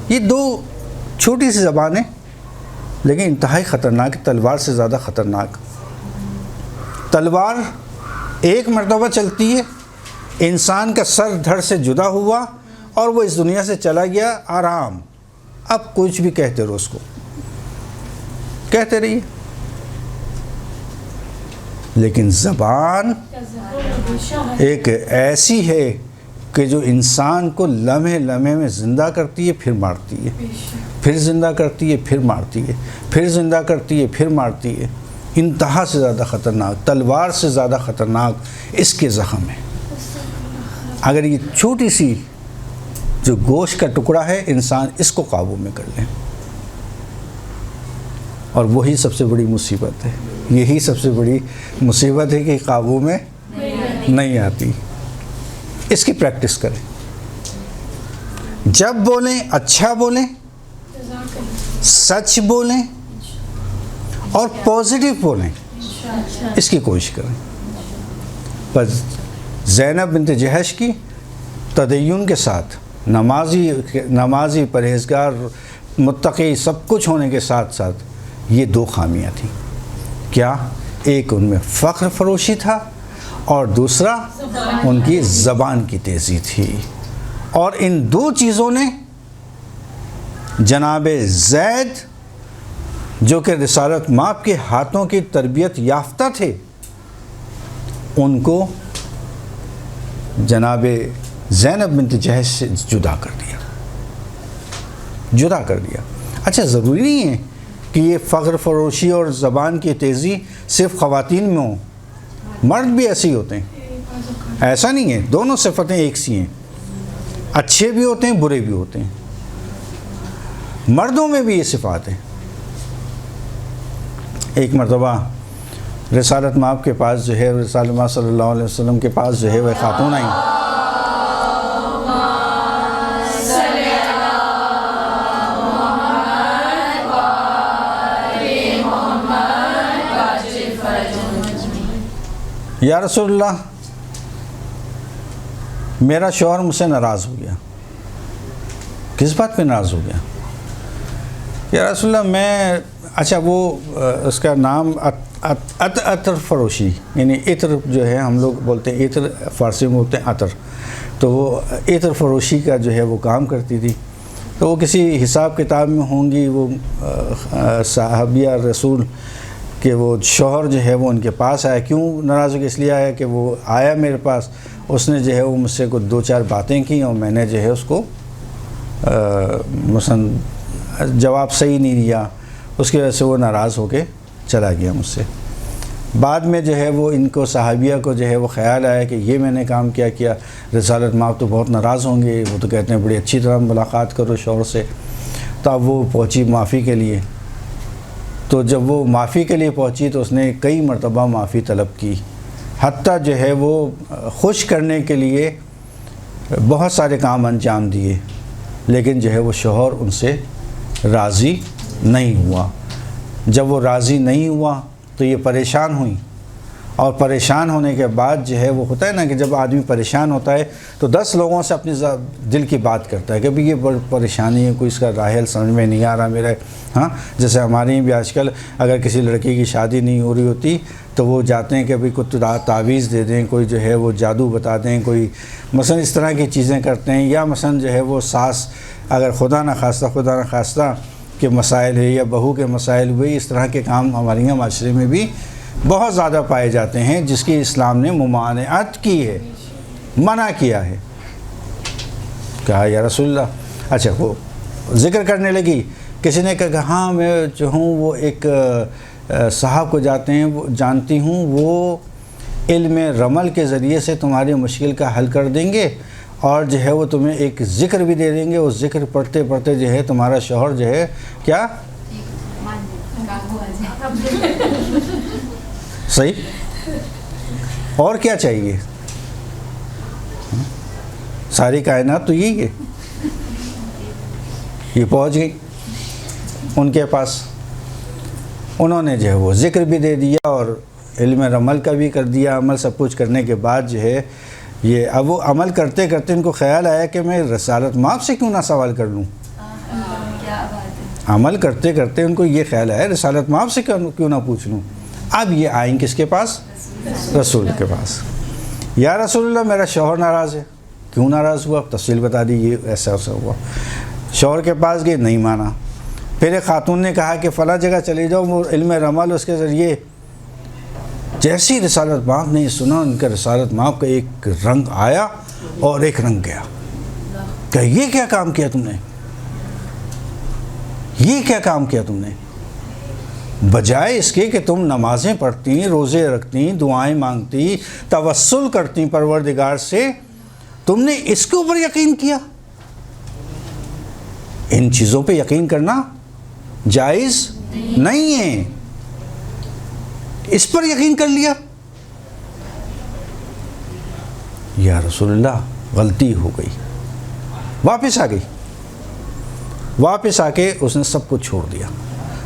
یہ دو چھوٹی سی زبانیں لیکن انتہائی خطرناک، تلوار سے زیادہ خطرناک. تلوار ایک مرتبہ چلتی ہے، انسان کا سر دھڑ سے جدا ہوا اور وہ اس دنیا سے چلا گیا آرام. اب کچھ بھی کہتے رہو، اس کو کہتے رہیے. لیکن زبان ایک ایسی ہے کہ جو انسان کو لمحے لمحے میں زندہ کرتی ہے پھر مارتی ہے، پھر زندہ کرتی ہے پھر مارتی ہے، پھر زندہ کرتی ہے پھر مارتی ہے. انتہا سے زیادہ خطرناک، تلوار سے زیادہ خطرناک اس کے زخم ہے. اگر یہ چھوٹی سی جو گوشت کا ٹکڑا ہے، انسان اس کو قابو میں کر لے، اور وہی سب سے بڑی مصیبت ہے. یہی سب سے بڑی مصیبت ہے کہ قابو میں نہیں آتی. اس کی پریکٹس کریں. جب بولیں اچھا بولیں، سچ بولیں اور پازیٹیو بولیں، اس کی کوشش کریں. بس زینب بنت جہش کی تدین کے ساتھ، نمازی پرہیزگار متقی سب کچھ ہونے کے ساتھ ساتھ یہ دو خامیاں تھیں. کیا؟ ایک ان میں فخر فروشی تھا اور دوسرا ان کی زبان کی تیزی تھی. اور ان دو چیزوں نے جناب زید جو کہ رسالت مآب کے ہاتھوں کی تربیت یافتہ تھے، ان کو جناب زینب بنت جہش سے جدا کر دیا. اچھا، ضروری نہیں ہے کہ یہ فخر فروشی اور زبان کی تیزی صرف خواتین میں ہوں، مرد بھی ایسے ہی ہوتے ہیں. ایسا نہیں ہے، دونوں صفتیں ایک سی ہیں. اچھے بھی ہوتے ہیں، برے بھی ہوتے ہیں. مردوں میں بھی یہ صفات ہیں. ایک مرتبہ رسالت مآب کے پاس جو ہے، رسالت مآب صلی اللہ علیہ وسلم کے پاس جو ہے وہ خاتون آئیں. یا رسول اللہ، میرا شوہر مجھ سے ناراض ہو گیا. کس بات پہ ناراض ہو گیا؟ یا رسول اللہ میں، اچھا وہ اس کا نام عطر فروشی، یعنی عطر جو ہے ہم لوگ بولتے ہیں، عطر فارسی میں بولتے ہیں عطر. تو وہ عطر فروشی کا جو ہے وہ کام کرتی تھی. تو وہ کسی حساب کتاب میں ہوں گی، وہ صحابیہ رسول کہ وہ شوہر جو ہے وہ ان کے پاس آیا. کیوں ناراض ہو گیا؟ اس لیے آیا کہ وہ آیا میرے پاس، اس نے جو ہے وہ مجھ سے کچھ دو چار باتیں کی اور میں نے جو ہے اس کو مثلا جواب صحیح نہیں دیا، اس کی وجہ سے وہ ناراض ہو کے چلا گیا مجھ سے. بعد میں جو ہے وہ ان کو صحابیہ کو جو ہے وہ خیال آیا کہ یہ میں نے کام کیا رسالت مآب تو بہت ناراض ہوں گے، وہ تو کہتے ہیں بڑی اچھی طرح ملاقات کرو شوہر سے. تو اب وہ پہنچی معافی کے لیے. تو جب وہ معافی کے لیے پہنچی تو اس نے کئی مرتبہ معافی طلب کی، حتیٰ جو ہے وہ خوش کرنے کے لیے بہت سارے کام انجام دیے، لیکن جو ہے وہ شوہر ان سے راضی نہیں ہوا. جب وہ راضی نہیں ہوا تو یہ پریشان ہوئیں اور پریشان ہونے کے بعد جو ہے وہ ہوتا ہے نا کہ جب آدمی پریشان ہوتا ہے تو 10 لوگوں سے اپنی دل کی بات کرتا ہے کہ بھئی یہ بڑی پریشانی ہے، کوئی اس کا راہ حل سمجھ میں نہیں آ رہا میرے. ہاں جیسے ہمارے بھی آج کل اگر کسی لڑکی کی شادی نہیں ہو رہی ہوتی تو وہ جاتے ہیں کہ بھئی کوئی تعویذ دے دیں، کوئی جو ہے وہ جادو بتا دیں، کوئی مثلا اس طرح کی چیزیں کرتے ہیں. یا مثلا جو ہے وہ ساس اگر خدا نہ خواستہ کہ مسائل ہے یا بہو کے مسائل ہوئے، اس طرح کے کام ہمارے یہاں معاشرے میں بھی بہت زیادہ پائے جاتے ہیں جس کی اسلام نے ممانعت کی ہے، منع کیا ہے. کہا یا رسول اللہ، اچھا وہ ذکر کرنے لگی. کسی نے کہا کہ ہاں میں جو ہوں وہ ایک صاحب کو جانتی ہوں، وہ علم رمل کے ذریعے سے تمہاری مشکل کا حل کر دیں گے اور جو ہے وہ تمہیں ایک ذکر بھی دے دیں گے. اس ذکر پڑھتے پڑھتے جو ہے تمہارا شوہر جو ہے کیا صحیح، اور کیا چاہیے؟ ساری کائنات تو یہی ہے. یہ پہنچ گئی ان کے پاس، انہوں نے جو ہے وہ ذکر بھی دے دیا اور علم رمل کا بھی کر دیا. عمل سب کچھ کرنے کے بعد جو ہے یہ اب وہ عمل کرتے کرتے ان کو خیال آیا کہ میں رسالت مآب سے کیوں نہ سوال کر لوں. عمل کرتے کرتے ان کو یہ خیال آیا رسالت مآب سے کیوں نہ پوچھ لوں. اب یہ آئیں کس کے پاس؟ رسول کے پاس. یا رسول اللہ میرا شوہر ناراض ہے. کیوں ناراض ہوا؟ تفصیل بتا دی، یہ ایسا ایسا ہوا. شوہر کے پاس گئے، نہیں مانا. پھر ایک خاتون نے کہا کہ فلاں جگہ چلے جاؤ، وہ علم رمل اس کے ذریعے. جیسی رسالت مآب نے سنا ان کا رسالت مآب کا ایک رنگ آیا اور ایک رنگ گیا. کہ یہ کیا کام کیا تم نے، یہ کیا کام کیا تم نے؟ بجائے اس کے کہ تم نمازیں پڑھتی، روزے رکھتی، دعائیں مانگتی، توسل کرتی پروردگار سے، تم نے اس کے اوپر یقین کیا. ان چیزوں پہ یقین کرنا جائز نہیں ہے. اس پر یقین کر لیا. یا رسول اللہ غلطی ہو گئی. واپس آ گئی. واپس آ کے اس نے سب کچھ چھوڑ دیا.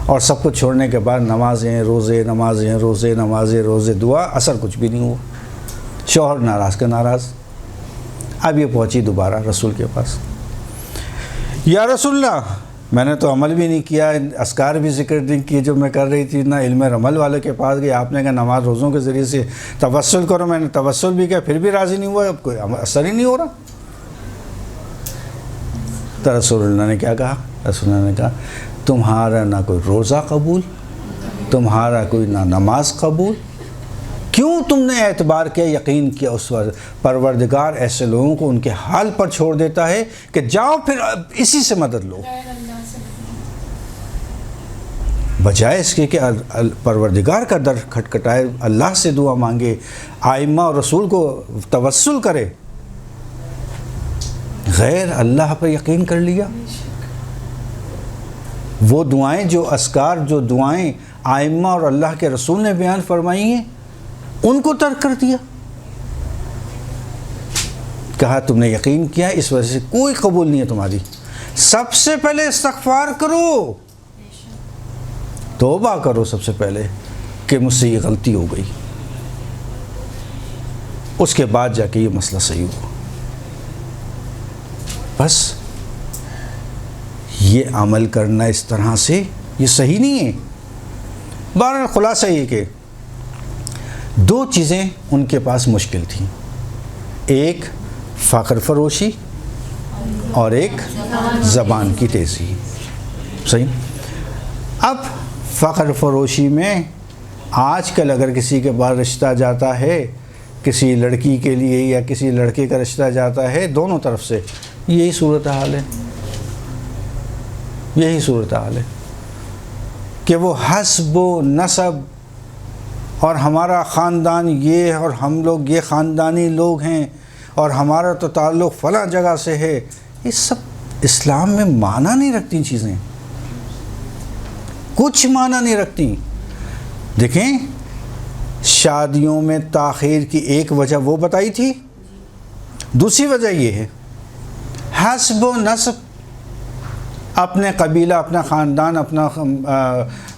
اور سب کچھ چھوڑنے کے بعد نمازیں روزے دعا، اثر کچھ بھی نہیں ہوا. شوہر ناراض کا ناراض. اب یہ پہنچی دوبارہ رسول کے پاس. یا رسول اللہ میں نے تو عمل بھی نہیں کیا، اذکار بھی ذکر نہیں کیے جو میں کر رہی تھی، نہ علم رمل والے کے پاس گئی. آپ نے کہا نماز روزوں کے ذریعے سے توسل کرو. میں نے توسل بھی کیا، پھر بھی راضی نہیں ہوا، اب کوئی اثر ہی نہیں ہو رہا. تو رسول اللہ نے کیا کہا؟ رسول اللہ نے کہا تمہارا نہ کوئی روزہ قبول، تمہارا کوئی نہ نماز قبول. کیوں تم نے اعتبار کیا، یقین کیا اس وقت؟ پروردگار ایسے لوگوں کو ان کے حال پر چھوڑ دیتا ہے کہ جاؤ پھر اسی سے مدد لو، بجائے اس کے کہ پروردگار کا در کھٹکھٹائے، اللہ سے دعا مانگے، ائمہ اور رسول کو توسل کرے. غیر اللہ پر یقین کر لیا. وہ دعائیں جو اذکار، جو دعائیں ائمہ اور اللہ کے رسول نے بیان فرمائی ہیں، ان کو ترک کر دیا. کہا تم نے یقین کیا، اس وجہ سے کوئی قبول نہیں ہے تمہاری. سب سے پہلے استغفار کرو، توبہ کرو سب سے پہلے کہ مجھ سے یہ غلطی ہو گئی. اس کے بعد جا کے یہ مسئلہ صحیح ہوا. بس یہ عمل کرنا اس طرح سے یہ صحیح نہیں ہے. بہرحال خلاصہ یہ کہ دو چیزیں ان کے پاس مشکل تھیں، ایک فخر فروشی اور ایک زبان کی تیزی. صحیح. اب فخر فروشی میں آج کل اگر کسی کے پاس رشتہ جاتا ہے، کسی لڑکی کے لیے یا کسی لڑکے کا رشتہ جاتا ہے، دونوں طرف سے یہی صورتحال ہے. یہی صورتحال ہے کہ وہ حسب و نسب اور ہمارا خاندان یہ اور ہم لوگ یہ خاندانی لوگ ہیں اور ہمارا تو تعلق فلاں جگہ سے ہے. یہ سب اسلام میں معنی نہیں رکھتی چیزیں، کچھ معنی نہیں رکھتی. دیکھیں شادیوں میں تاخیر کی ایک وجہ وہ بتائی تھی، دوسری وجہ یہ ہے حسب و نسب، اپنے قبیلہ، اپنا خاندان، اپنا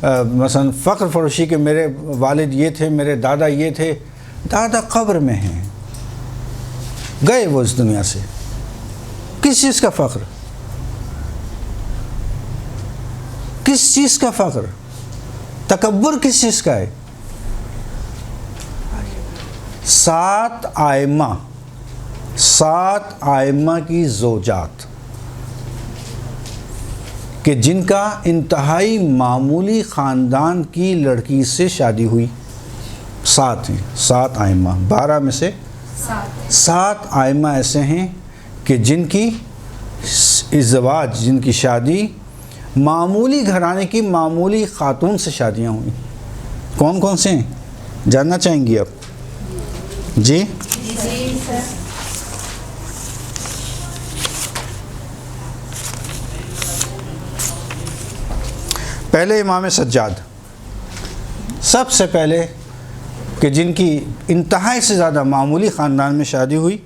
مثلا فخر فروشی کہ میرے والد یہ تھے، میرے دادا یہ تھے، دادا قبر میں ہیں، گئے وہ اس دنیا سے، کس چیز کا فخر؟ کس چیز کا فخر؟ تکبر کس چیز کا ہے؟ 7 آئمہ کی زوجات کہ جن کا انتہائی معمولی خاندان کی لڑکی سے شادی ہوئی، 7 ہیں، 7 آئمہ، 12 میں سے 7 آئمہ ایسے ہیں کہ جن کی ازدواج، جن کی شادی معمولی گھرانے کی معمولی خاتون سے شادیاں ہوئیں۔ کون کون سے ہیں جاننا چاہیں گی آپ؟ جی پہلے امام سجاد، سب سے پہلے کہ جن کی انتہائی سے زیادہ معمولی خاندان میں شادی ہوئی،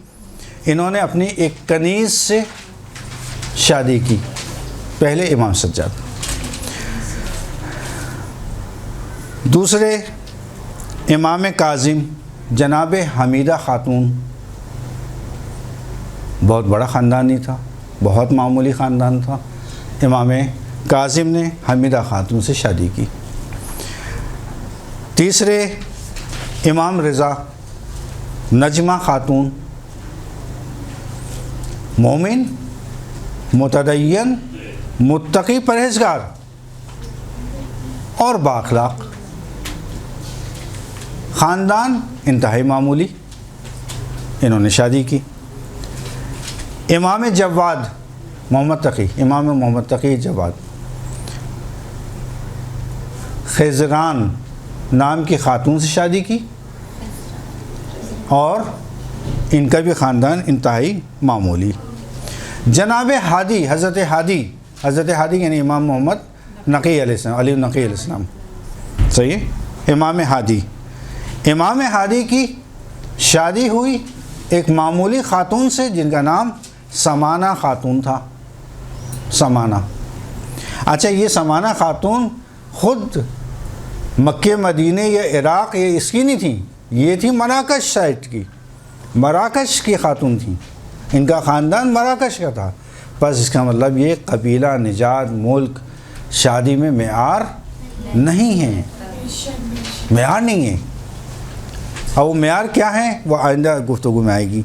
انہوں نے اپنی ایک کنیز سے شادی کی، پہلے امام سجاد۔ دوسرے امام کاظم جناب حمیدہ خاتون، بہت بڑا خاندان نہیں تھا، بہت معمولی خاندان تھا، امام کاظم نے حمیدہ خاتون سے شادی کی۔ تیسرے امام رضا نجمہ خاتون، مومن، متدین، متقی، پرہیزگار اور بااخلاق، خاندان انتہائی معمولی، انہوں نے شادی کی۔ امام جواد محمد تقی، امام محمد تقی جواد، خضران نام کی خاتون سے شادی کی اور ان کا بھی خاندان انتہائی معمولی۔ جناب ہادی، حضرت ہادی یعنی امام محمد نقی علیہ السلام، علی نقی علیہ السلام، صحیح، امام ہادی کی شادی ہوئی ایک معمولی خاتون سے جن کا نام سمانہ خاتون تھا۔ سمانہ، اچھا یہ سمانہ خاتون خود مکہ مدینہ یا عراق یا اس کی نہیں تھیں، یہ تھی مراکش سائٹ کی، مراکش کی خاتون تھیں، ان کا خاندان مراکش کا تھا۔ بس اس کا مطلب یہ قبیلہ، نژاد، ملک شادی میں معیار نہیں ہے، معیار نہیں ہے۔ اور وہ معیار کیا ہے وہ آئندہ گفتگو میں آئے گی۔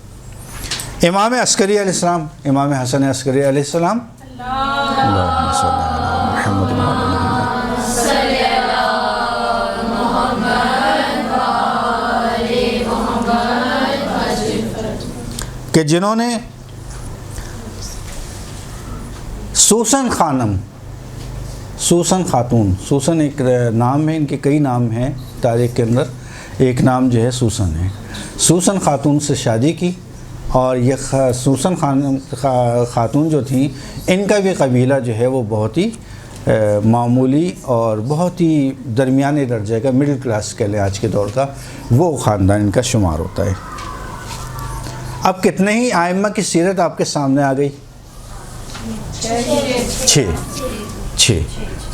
امام عسکری علیہ السلام، امام حسن عسکری علیہ السلام، اللہم صلی علی محمد و علی محمد، کہ جنہوں نے سوسن خانم، سوسن خاتون، سوسن ایک نام ہے، ان کے کئی نام ہیں تاریخ کے اندر، ایک نام جو ہے سوسن ہے، سوسن خاتون سے شادی کی۔ اور یہ سوسن خاتون جو تھیں ان کا بھی قبیلہ جو ہے وہ بہت ہی معمولی اور بہت ہی درمیانے درجے کا، مڈل کلاس کے لئے آج کے دور کا وہ خاندان ان کا شمار ہوتا ہے۔ اب کتنے ہی آئمہ کی سیرت آپ کے سامنے آ گئی؟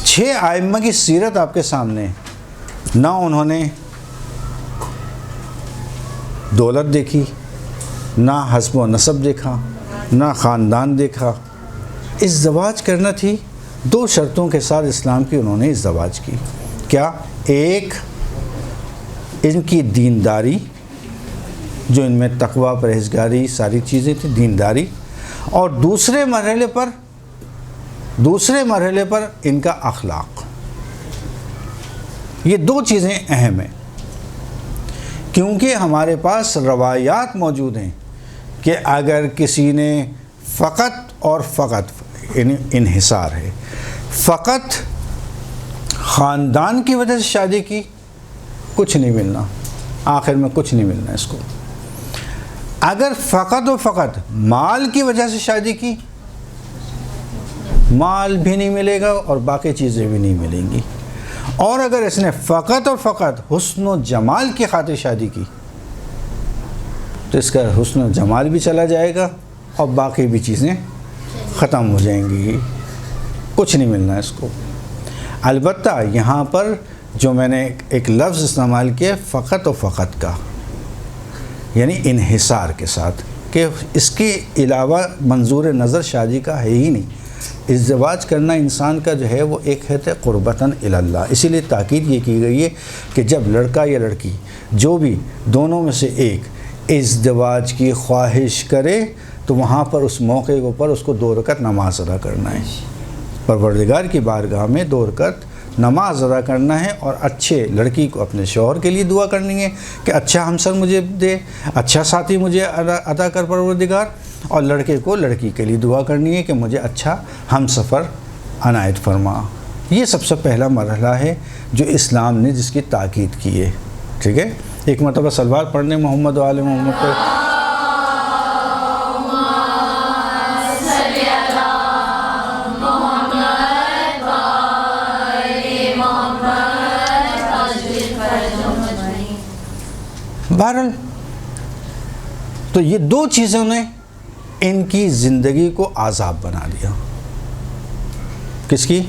6 آئمہ کی سیرت آپ کے سامنے۔ نہ انہوں نے دولت دیکھی، نہ حسب و نسب دیکھا، نہ خاندان دیکھا، ازدواج کرنا تھی 2 شرطوں کے ساتھ اسلام کی انہوں نے ازدواج کی۔ کیا؟ ایک ان کی دینداری، جو ان میں تقوی، پرہیزگاری ساری چیزیں تھیں، دینداری، اور دوسرے مرحلے پر ان کا اخلاق۔ یہ 2 چیزیں اہم ہیں، کیونکہ ہمارے پاس روایات موجود ہیں کہ اگر کسی نے فقط اور فقط انحصار ہے، فقط خاندان کی وجہ سے شادی کی، کچھ نہیں ملنا، آخر میں کچھ نہیں ملنا اس کو۔ اگر فقط و فقط مال کی وجہ سے شادی کی، مال بھی نہیں ملے گا اور باقی چیزیں بھی نہیں ملیں گی۔ اور اگر اس نے فقط اور فقط حسن و جمال کی خاطر شادی کی تو اس کا حسن و جمال بھی چلا جائے گا اور باقی بھی چیزیں ختم ہو جائیں گی، کچھ نہیں ملنا اس کو۔ البتہ یہاں پر جو میں نے ایک لفظ استعمال کیا فقط و فقط کا، یعنی انحصار کے ساتھ، کہ اس کے علاوہ منظور نظر شادی کا ہے ہی نہیں۔ ازدواج کرنا انسان کا جو ہے وہ ایک ہے قربتاً اللہ، اسی لیے تاکید یہ کی گئی ہے کہ جب لڑکا یا لڑکی جو بھی دونوں میں سے ایک ازدواج کی خواہش کرے تو وہاں پر اس موقع کے اوپر اس کو 2 رکعت نماز ادا کرنا ہے، پروردگار کی بارگاہ میں 2 رکعت نماز ادا کرنا ہے، اور اچھے لڑکی کو اپنے شوہر کے لیے دعا کرنی ہے کہ اچھا ہمسر مجھے دے، اچھا ساتھی مجھے عطا کر پروردگار، اور لڑکے کو لڑکی کے لیے دعا کرنی ہے کہ مجھے اچھا ہم سفر عنایت فرما۔ یہ سب سے پہلا مرحلہ ہے جو اسلام نے جس کی تاکید کی ہے، ٹھیک ہے۔ ایک مرتبہ صلوات پڑھنے محمد و آل محمد پر۔ بہرحال تو یہ 2 چیزوں نے ان کی زندگی کو عذاب بنا دیا۔ کس کی؟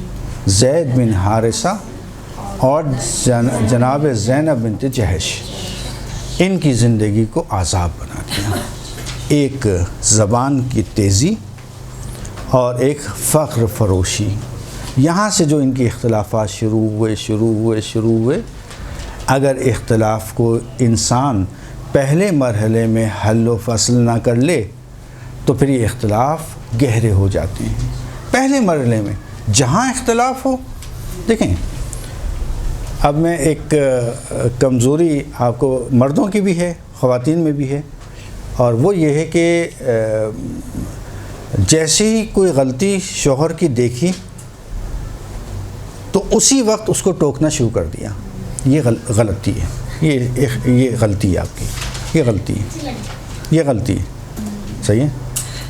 زید بن حارثہ اور جناب زینب بنت جہش، ان کی زندگی کو عذاب بنا دیا۔ ایک زبان کی تیزی اور ایک فخر فروشی، یہاں سے جو ان کی اختلافات شروع ہوئے۔ اگر اختلاف کو انسان پہلے مرحلے میں حل و فصل نہ کر لے تو پھر یہ اختلاف گہرے ہو جاتے ہیں۔ پہلے مرحلے میں جہاں اختلاف ہو، دیکھیں اب میں ایک کمزوری آپ کو مردوں کی بھی ہے خواتین میں بھی ہے، اور وہ یہ ہے کہ جیسے ہی کوئی غلطی شوہر کی دیکھی تو اسی وقت اس کو ٹوکنا شروع کر دیا، یہ غلطی ہے، یہ غلطی ہے آپ کی، یہ غلطی ہے، صحیح ہے۔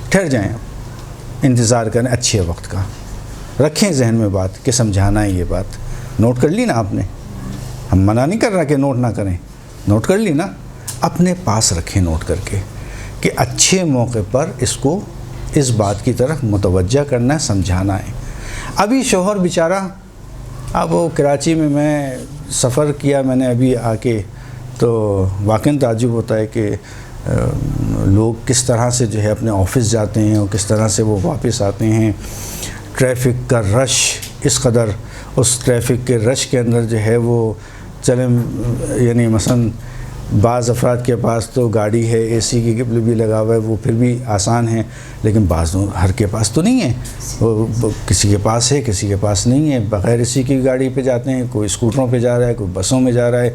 ٹھہر جائیں، انتظار کریں اچھے وقت کا، رکھیں ذہن میں بات کہ سمجھانا ہے، یہ بات نوٹ کر لی نا آپ نے، ہم منع نہیں کر رہا کہ نوٹ نہ کریں، نوٹ کر لی نا، اپنے پاس رکھیں نوٹ کر کے کہ اچھے موقع پر اس کو اس بات کی طرف متوجہ کرنا ہے، سمجھانا ہے۔ ابھی شوہر بیچارہ، اب وہ کراچی میں سفر کیا میں نے ابھی آ کے، تو واقعاً تعجب ہوتا ہے کہ لوگ کس طرح سے جو ہے اپنے آفس جاتے ہیں اور کس طرح سے وہ واپس آتے ہیں۔ ٹریفک کا رش اس قدر، اس ٹریفک کے رش کے اندر جو ہے وہ چلیں، یعنی مثلاً بعض افراد کے پاس تو گاڑی ہے، اے سی کی بھی لگا ہوا ہے، وہ پھر بھی آسان ہے، لیکن بعض ہر کے پاس تو نہیں ہے، وہ کسی کے پاس ہے کسی کے پاس نہیں ہے، بغیر اے سی کی گاڑی پہ جاتے ہیں، کوئی اسکوٹروں پہ جا رہا ہے، کوئی بسوں میں جا رہا ہے،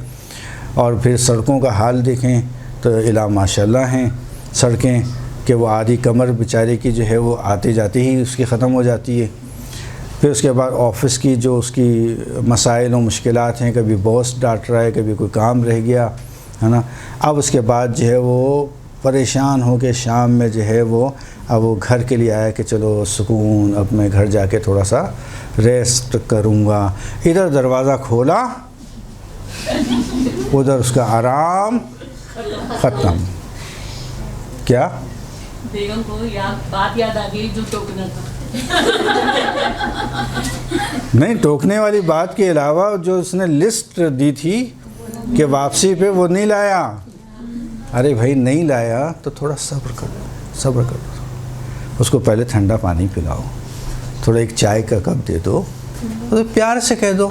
اور پھر سڑکوں کا حال دیکھیں تو الا ماشاء اللہ ہیں سڑکیں کہ وہ آدھی کمر بیچارے کی جو ہے وہ آتے جاتے ہی اس کی ختم ہو جاتی ہے۔ پھر اس کے بعد آفس کی جو اس کی مسائل و مشکلات ہیں، کبھی باس ڈانٹ رہا ہے، کبھی کوئی کام رہ گیا ہے نا، اب اس کے بعد جو ہے وہ پریشان ہو کے شام میں جو ہے وہ اب وہ گھر کے لیے آیا کہ چلو سکون، اب میں گھر جا کے تھوڑا سا ریسٹ کروں گا۔ ادھر دروازہ کھولا، ادھر اس کا آرام ختم۔ کیا بیگم کو بات یاد آ گئی جو ٹوکنا تھا؟ نہیں، ٹوکنے والی بات کے علاوہ جو اس نے لسٹ دی تھی کہ واپسی پہ وہ نہیں لایا، ارے بھائی نہیں لایا تو تھوڑا صبر کرو، اس کو پہلے ٹھنڈا پانی پلاؤ، تھوڑا ایک چائے کا کپ دے دو، تو پیار سے کہہ دو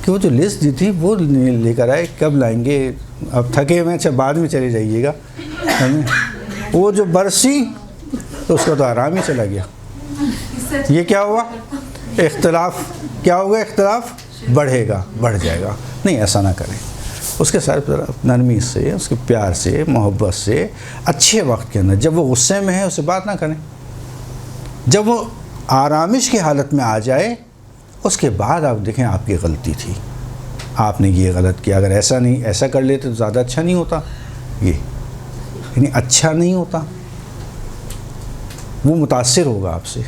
کہ وہ جو لسٹ دی تھی وہ لے کر آئے، کب لائیں گے، اب تھکے ہوئے، اچھا بعد میں چلے جائیے گا۔ وہ جو برسی تو اس کا تو آرام ہی چلا گیا۔ یہ کیا ہوا؟ اختلاف کیا ہوگا؟ اختلاف بڑھے گا، بڑھ جائے گا۔ نہیں، ایسا نہ کریں، اس کے ساتھ نرمی سے، اس کے پیار سے، محبت سے، اچھے وقت کے اندر، جب وہ غصے میں ہے اسے بات نہ کریں، جب وہ آرامش کی حالت میں آ جائے اس کے بعد آپ دیکھیں آپ کی غلطی تھی، آپ نے یہ غلط کیا، اگر ایسا کر لیتے تو زیادہ اچھا نہیں ہوتا، یہ یعنی اچھا نہیں ہوتا، وہ متاثر ہوگا آپ سے۔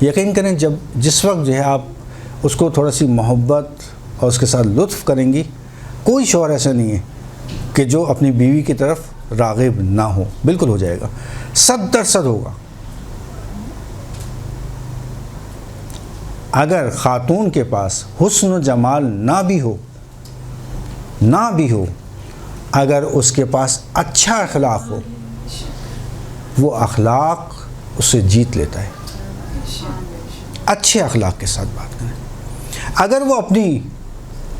یقین کریں جس وقت جو ہے آپ اس کو تھوڑا سی محبت اور اس کے ساتھ لطف کریں گی، کوئی شوہر ایسا نہیں ہے کہ جو اپنی بیوی کی طرف راغب نہ ہو، بالکل ہو جائے گا، 100% ہوگا۔ اگر خاتون کے پاس حسن و جمال نہ بھی ہو اگر اس کے پاس اچھا اخلاق ہو، وہ اخلاق اسے جیت لیتا ہے۔ اچھے اخلاق کے ساتھ بات کریں۔ اگر وہ اپنی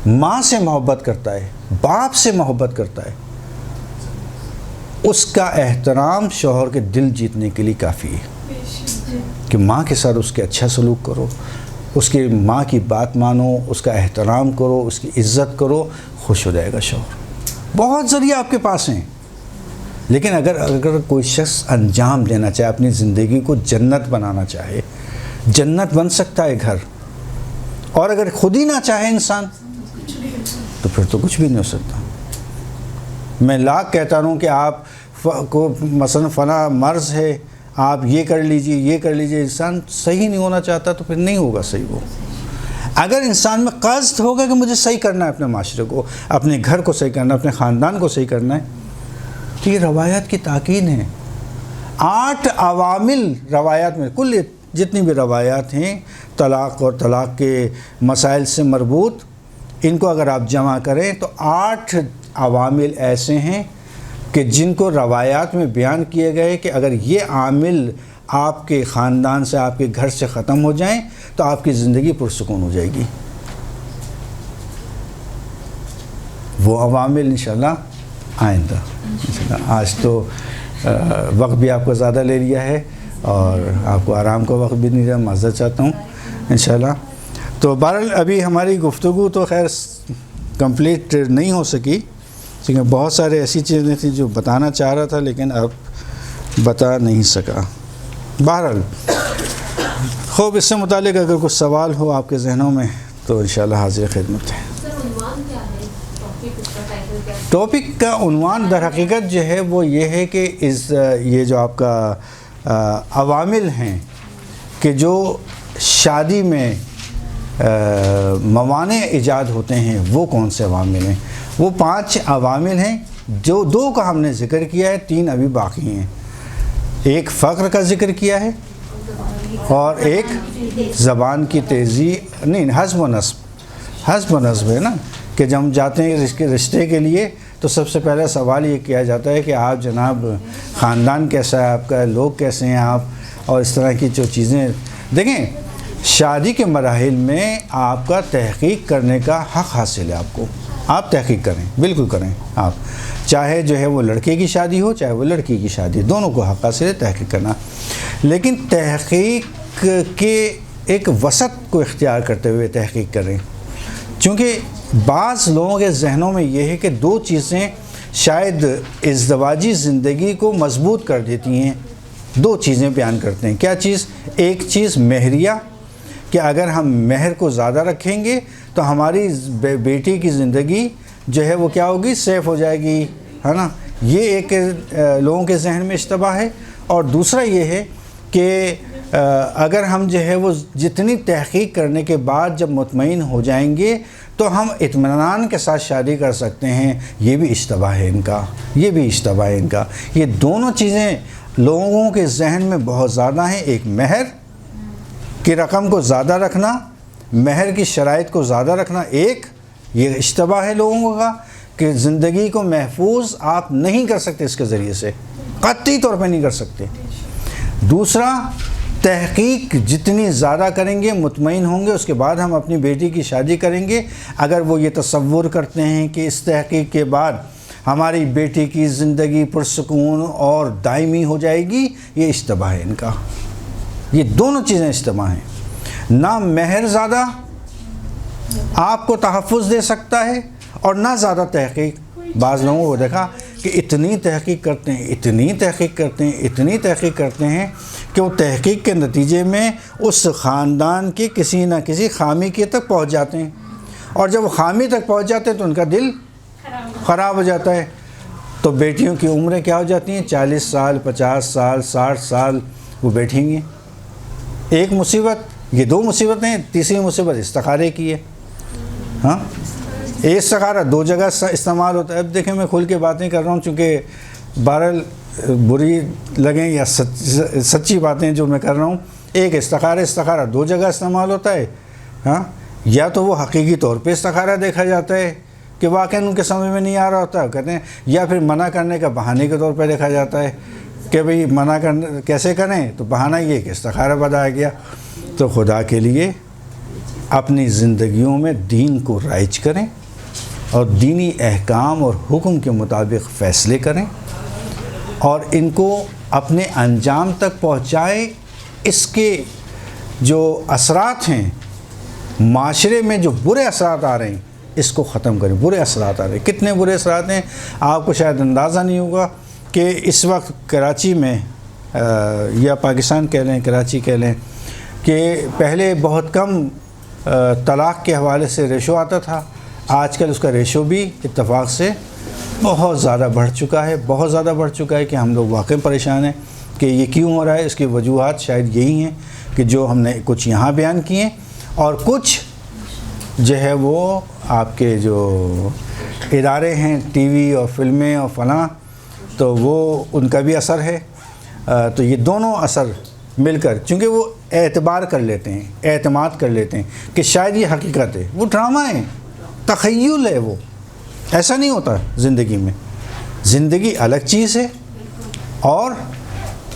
ماں سے محبت کرتا ہے، باپ سے محبت کرتا ہے، اس کا احترام شوہر کے دل جیتنے کے لیے کافی ہے کہ ماں کے ساتھ اس کے اچھا سلوک کرو، اس کے ماں کی بات مانو، اس کا احترام کرو، اس کی عزت کرو، خوش ہو جائے گا شوہر۔ بہت ذریعہ آپ کے پاس ہیں، لیکن اگر کوئی شخص انجام دینا چاہے، اپنی زندگی کو جنت بنانا چاہے، جنت بن سکتا ہے گھر، اور اگر خود ہی نہ چاہے انسان تو پھر تو کچھ بھی نہیں ہو سکتا۔ میں لاکھ کہتا ہوں کہ آپ کو مثلا فلاں مرض ہے، آپ یہ کر لیجئے، انسان صحیح نہیں ہونا چاہتا تو پھر نہیں ہوگا صحیح۔ وہ اگر انسان میں قصد ہوگا کہ مجھے صحیح کرنا ہے، اپنے معاشرے کو، اپنے گھر کو صحیح کرنا ہے، اپنے خاندان کو صحیح کرنا ہے، تو یہ روایات کی تاکید ہے۔ 8 عوامل روایات میں، کل جتنی بھی روایات ہیں طلاق اور طلاق کے مسائل سے مربوط، ان کو اگر آپ جمع کریں تو 8 عوامل ایسے ہیں کہ جن کو روایات میں بیان کیے گئے کہ اگر یہ عامل آپ کے خاندان سے، آپ کے گھر سے ختم ہو جائیں تو آپ کی زندگی پرسکون ہو جائے گی۔ وہ عوامل انشاءاللہ آئندہ، آج تو وقت بھی آپ کو زیادہ لے لیا ہے اور آپ کو آرام کا وقت بھی نہیں رہا، معذرت چاہتا ہوں انشاءاللہ۔ تو بہرحال ابھی ہماری گفتگو تو خیر کمپلیٹ نہیں ہو سکی، کیونکہ بہت سارے ایسی چیزیں تھیں جو بتانا چاہ رہا تھا لیکن اب بتا نہیں سکا۔ بہرحال خوب، اس سے متعلق اگر کوئی سوال ہو آپ کے ذہنوں میں تو انشاءاللہ حاضر خدمت ہے۔ ٹاپک کا عنوان در حقیقت جو ہے وہ یہ ہے کہ یہ جو آپ کا عوامل ہیں کہ جو شادی میں موانع ایجاد ہوتے ہیں، وہ کون سے عوامل ہیں؟ وہ 5 عوامل ہیں، جو 2 کا ہم نے ذکر کیا ہے، 3 ابھی باقی ہیں۔ ایک فقر کا ذکر کیا ہے اور ایک زبان کی تیزی، نہیں، حسب و نصب ہے نا، کہ جب ہم جاتے ہیں رشتے کے لیے تو سب سے پہلا سوال یہ کیا جاتا ہے کہ آپ جناب خاندان کیسا ہے آپ کا، لوگ کیسے ہیں آپ، اور اس طرح کی جو چیزیں۔ دیکھیں، شادی کے مراحل میں آپ کا تحقیق کرنے کا حق حاصل ہے آپ کو، آپ تحقیق کریں، بالکل کریں آپ، چاہے جو ہے وہ لڑکے کی شادی ہو چاہے وہ لڑکی کی شادی، دونوں کو حق حاصل ہے تحقیق کرنا، لیکن تحقیق کے ایک وسط کو اختیار کرتے ہوئے تحقیق کریں، چونکہ بعض لوگوں کے ذہنوں میں یہ ہے کہ 2 چیزیں شاید ازدواجی زندگی کو مضبوط کر دیتی ہیں، 2 چیزیں بیان کرتے ہیں۔ کیا چیز؟ ایک چیز مہریہ، کہ اگر ہم مہر کو زیادہ رکھیں گے تو ہماری بیٹی کی زندگی جو ہے وہ کیا ہوگی، سیف ہو جائے گی، ہے نا، یہ ایک لوگوں کے ذہن میں اشتباہ ہے۔ اور دوسرا یہ ہے کہ اگر ہم جو ہے وہ جتنی تحقیق کرنے کے بعد جب مطمئن ہو جائیں گے تو ہم اطمینان کے ساتھ شادی کر سکتے ہیں، یہ بھی اشتباہ ہے ان کا، یہ بھی اشتباہ ہے ان کا۔ یہ دونوں چیزیں لوگوں کے ذہن میں بہت زیادہ ہیں، ایک مہر کی رقم کو زیادہ رکھنا، مہر کی شرائط کو زیادہ رکھنا، ایک یہ اشتباہ ہے لوگوں کا کہ زندگی کو محفوظ آپ نہیں کر سکتے اس کے ذریعے سے، قطعی طور پہ نہیں کر سکتے۔ دوسرا، تحقیق جتنی زیادہ کریں گے، مطمئن ہوں گے، اس کے بعد ہم اپنی بیٹی کی شادی کریں گے، اگر وہ یہ تصور کرتے ہیں کہ اس تحقیق کے بعد ہماری بیٹی کی زندگی پرسکون اور دائمی ہو جائے گی، یہ اشتباہ ہے ان کا۔ یہ دونوں چیزیں اشتباہ ہیں، نہ مہر زیادہ آپ کو تحفظ دے سکتا ہے اور نہ زیادہ تحقیق۔ بعض لوگوں کو دیکھا کہ اتنی تحقیق کرتے ہیں کہ وہ تحقیق کے نتیجے میں اس خاندان کی کسی نہ کسی خامی کی تک پہنچ جاتے ہیں، اور جب وہ خامی تک پہنچ جاتے ہیں تو ان کا دل خراب ہو جاتا ہے۔ تو بیٹیوں کی عمریں کیا ہو جاتی ہیں، 40 سال، 50 سال، 60 سال وہ بیٹھیں گی۔ ایک مصیبت، یہ 2 مصیبتیں، تیسری مصیبت استخارے کی ہے۔ ہاں، ایک استخارہ 2 جگہ استعمال ہوتا ہے۔ اب دیکھیں، میں کھل کے باتیں کر رہا ہوں چونکہ بہرحال بری لگیں یا سچی باتیں جو میں کر رہا ہوں۔ ایک استخارہ 2 جگہ استعمال ہوتا ہے، ہاں، یا تو وہ حقیقی طور پہ استخارہ دیکھا جاتا ہے کہ واقعاً ان کے سمجھ میں نہیں آ رہا ہوتا کہتے ہیں، یا پھر منع کرنے کا بہانے کے طور پہ دیکھا جاتا ہے کہ بھئی منع کرنے کیسے کریں، تو بہانہ یہ کہ استخارہ بتایا گیا۔ تو خدا کے لیے اپنی زندگیوں میں دین کو رائج کریں اور دینی احکام اور حکم کے مطابق فیصلے کریں اور ان کو اپنے انجام تک پہنچائیں۔ اس کے جو اثرات ہیں معاشرے میں، جو برے اثرات آ رہے ہیں، اس کو ختم کریں۔ برے اثرات آ رہے ہیں، کتنے برے اثرات ہیں آپ کو شاید اندازہ نہیں ہوگا کہ اس وقت کراچی میں یا پاکستان کہہ لیں، کراچی کہہ لیں، کہ پہلے بہت کم طلاق کے حوالے سے ریشو آتا تھا، آج کل اس کا ریشو بھی اتفاق سے بہت زیادہ بڑھ چکا ہے، بہت زیادہ بڑھ چکا ہے کہ ہم لوگ واقعی پریشان ہیں کہ یہ کیوں ہو رہا ہے۔ اس کی وجوہات شاید یہی ہیں کہ جو ہم نے کچھ یہاں بیان کیے، اور کچھ جو ہے وہ آپ کے جو ادارے ہیں، ٹی وی اور فلمیں اور فلاں، تو وہ ان کا بھی اثر ہے۔ تو یہ دونوں اثر مل کر، چونکہ وہ اعتبار کر لیتے ہیں، اعتماد کر لیتے ہیں کہ شاید یہ حقیقت ہے، وہ ڈرامہ ہے، تخیل ہے، وہ ایسا نہیں ہوتا زندگی میں۔ زندگی الگ چیز ہے اور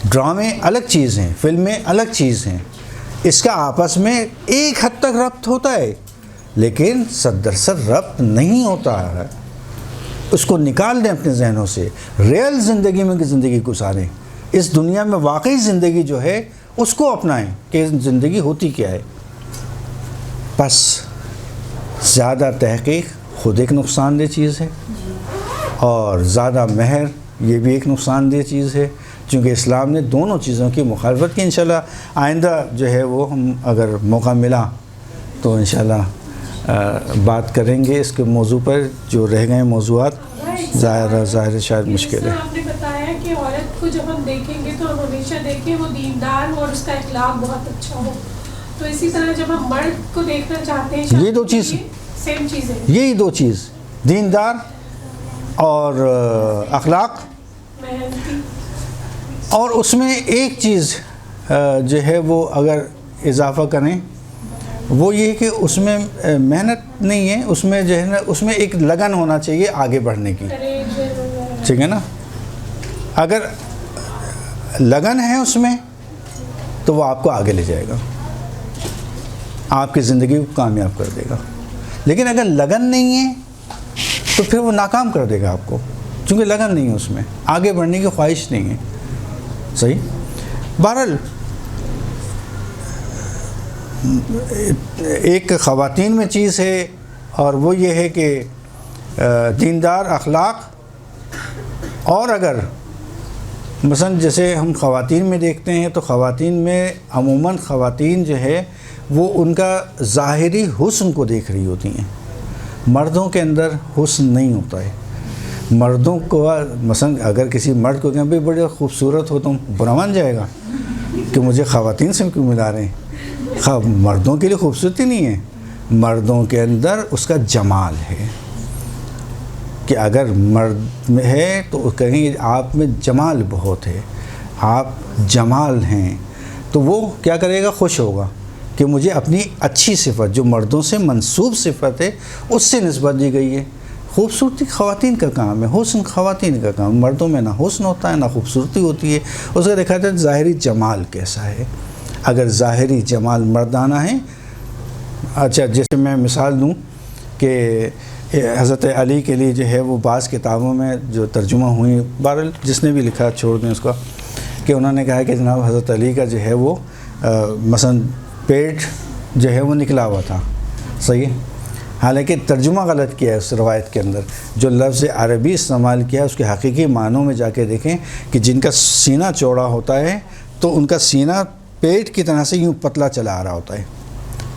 ڈرامے الگ چیز ہیں، فلمیں الگ چیز ہیں۔ اس کا آپس میں ایک حد تک ربط ہوتا ہے لیکن 100% ربط نہیں ہوتا ہے۔ اس کو نکال دیں اپنے ذہنوں سے، ریئل زندگی میں زندگی گزاریں، اس دنیا میں واقعی زندگی جو ہے اس کو اپنائیں کہ زندگی ہوتی کیا ہے۔ بس زیادہ تحقیق خود ایک نقصان دہ چیز ہے، اور زیادہ مہر یہ بھی ایک نقصان دہ چیز ہے، چونکہ اسلام نے دونوں چیزوں کی مخالفت کی۔ انشاءاللہ آئندہ جو ہے وہ ہم اگر موقع ملا تو انشاءاللہ بات کریں گے اس کے موضوع پر، جو رہ گئے موضوعات ظاہر شاید مشکل ہے۔ آپ نے بتایا کہ عورت کو جب ہم دیکھیں گے تو ہم ہمیشہ دیکھیں وہ دیندار ہو اور اس کا اخلاق بہت اچھا ہو، تو اسی طرح جب ہم مرد کو دیکھنا چاہتے ہیں، یہ دو چیز سیم چیز ہے، یہی دو چیز، دیندار اور اخلاق۔ محنتی، اور اس میں ایک چیز جو ہے وہ اگر اضافہ کریں، وہ یہ کہ اس میں محنت نہیں ہے، اس میں جو ہے نا، اس میں ایک لگن ہونا چاہیے آگے بڑھنے کی، ٹھیک ہے نا۔ اگر لگن ہے اس میں تو وہ آپ کو آگے لے جائے گا، آپ کی زندگی کو کامیاب کر دے گا۔ لیکن اگر لگن نہیں ہے تو پھر وہ ناکام کر دے گا آپ کو، چونکہ لگن نہیں ہے اس میں، آگے بڑھنے کی خواہش نہیں ہے۔ صحیح۔ بہرحال ایک خواتین میں چیز ہے، اور وہ یہ ہے کہ دیندار، اخلاق، اور اگر مثلا جیسے ہم خواتین میں دیکھتے ہیں تو خواتین میں عموماً خواتین جو ہے وہ ان کا ظاہری حسن کو دیکھ رہی ہوتی ہیں، مردوں کے اندر حسن نہیں ہوتا ہے۔ مردوں کو مثلا اگر کسی مرد کو کہیں بھائی بڑے خوبصورت ہو، تم برا مان جائے گا کہ مجھے خواتین سے کیوں ملا رہے ہیں۔ مردوں کے لیے خوبصورتی نہیں ہے، مردوں کے اندر اس کا جمال ہے، کہ اگر مرد میں ہے تو کہیں آپ میں جمال بہت ہے، آپ جمال ہیں، تو وہ کیا کرے گا، خوش ہوگا کہ مجھے اپنی اچھی صفت جو مردوں سے منسوب صفت ہے اس سے نسبت دی گئی ہے۔ خوبصورتی خواتین کا کام ہے، حسن خواتین کا کام، مردوں میں نہ حسن ہوتا ہے نہ خوبصورتی ہوتی ہے۔ اس کا دیکھا جائے ظاہری جمال کیسا ہے۔ اگر ظاہری جمال مردانہ ہے، اچھا جیسے میں مثال دوں کہ حضرت علی کے لیے جو ہے وہ بعض کتابوں میں جو ترجمہ ہوئی، بہرحال جس نے بھی لکھا چھوڑ دیں اس کا، کہ انہوں نے کہا کہ جناب حضرت علی کا جو ہے وہ مثلا پیٹ جو ہے وہ نکلا ہوا تھا، صحیح ہے، حالانکہ ترجمہ غلط کیا ہے اس روایت کے اندر۔ جو لفظ عربی استعمال کیا ہے اس کے حقیقی معنوں میں جا کے دیکھیں کہ جن کا سینہ چوڑا ہوتا ہے تو ان کا سینہ پیٹ کی طرح سے یوں پتلا چلا آ رہا ہوتا ہے،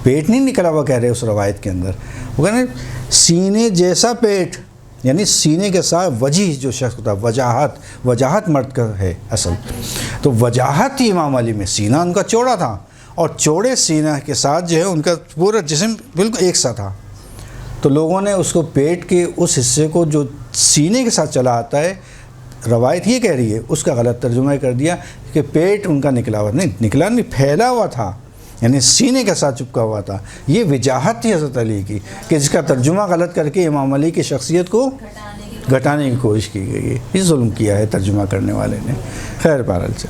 پیٹ نہیں نکلا ہوا کہہ رہے اس روایت کے اندر، وہ کہہ رہے سینے جیسا پیٹ، یعنی سینے کے ساتھ وجیح جو شخص ہوتا ہے، وجاہت مرد کا ہے اصل، تو وجاہت تھی امام علی میں، سینہ ان کا چوڑا تھا، اور چوڑے سینہ کے ساتھ جو ہے ان کا پورا جسم بالکل ایک سا تھا، تو لوگوں نے اس کو پیٹ کے اس حصے کو جو سینے کے ساتھ چلا آتا ہے، روایت یہ کہہ رہی ہے، اس کا غلط ترجمہ کر دیا کہ پیٹ ان کا نکلا ہوا، نہیں نکلا نہیں، پھیلا ہوا تھا، یعنی سینے کے ساتھ چپکا ہوا تھا. یہ وجاہت تھی حضرت علی کی کہ جس کا ترجمہ غلط کر کے امام علی کی شخصیت کو گھٹانے کی کوشش کی گئی ہے. یہ ظلم کیا ہے ترجمہ کرنے والے نے. خیر بہرحال سے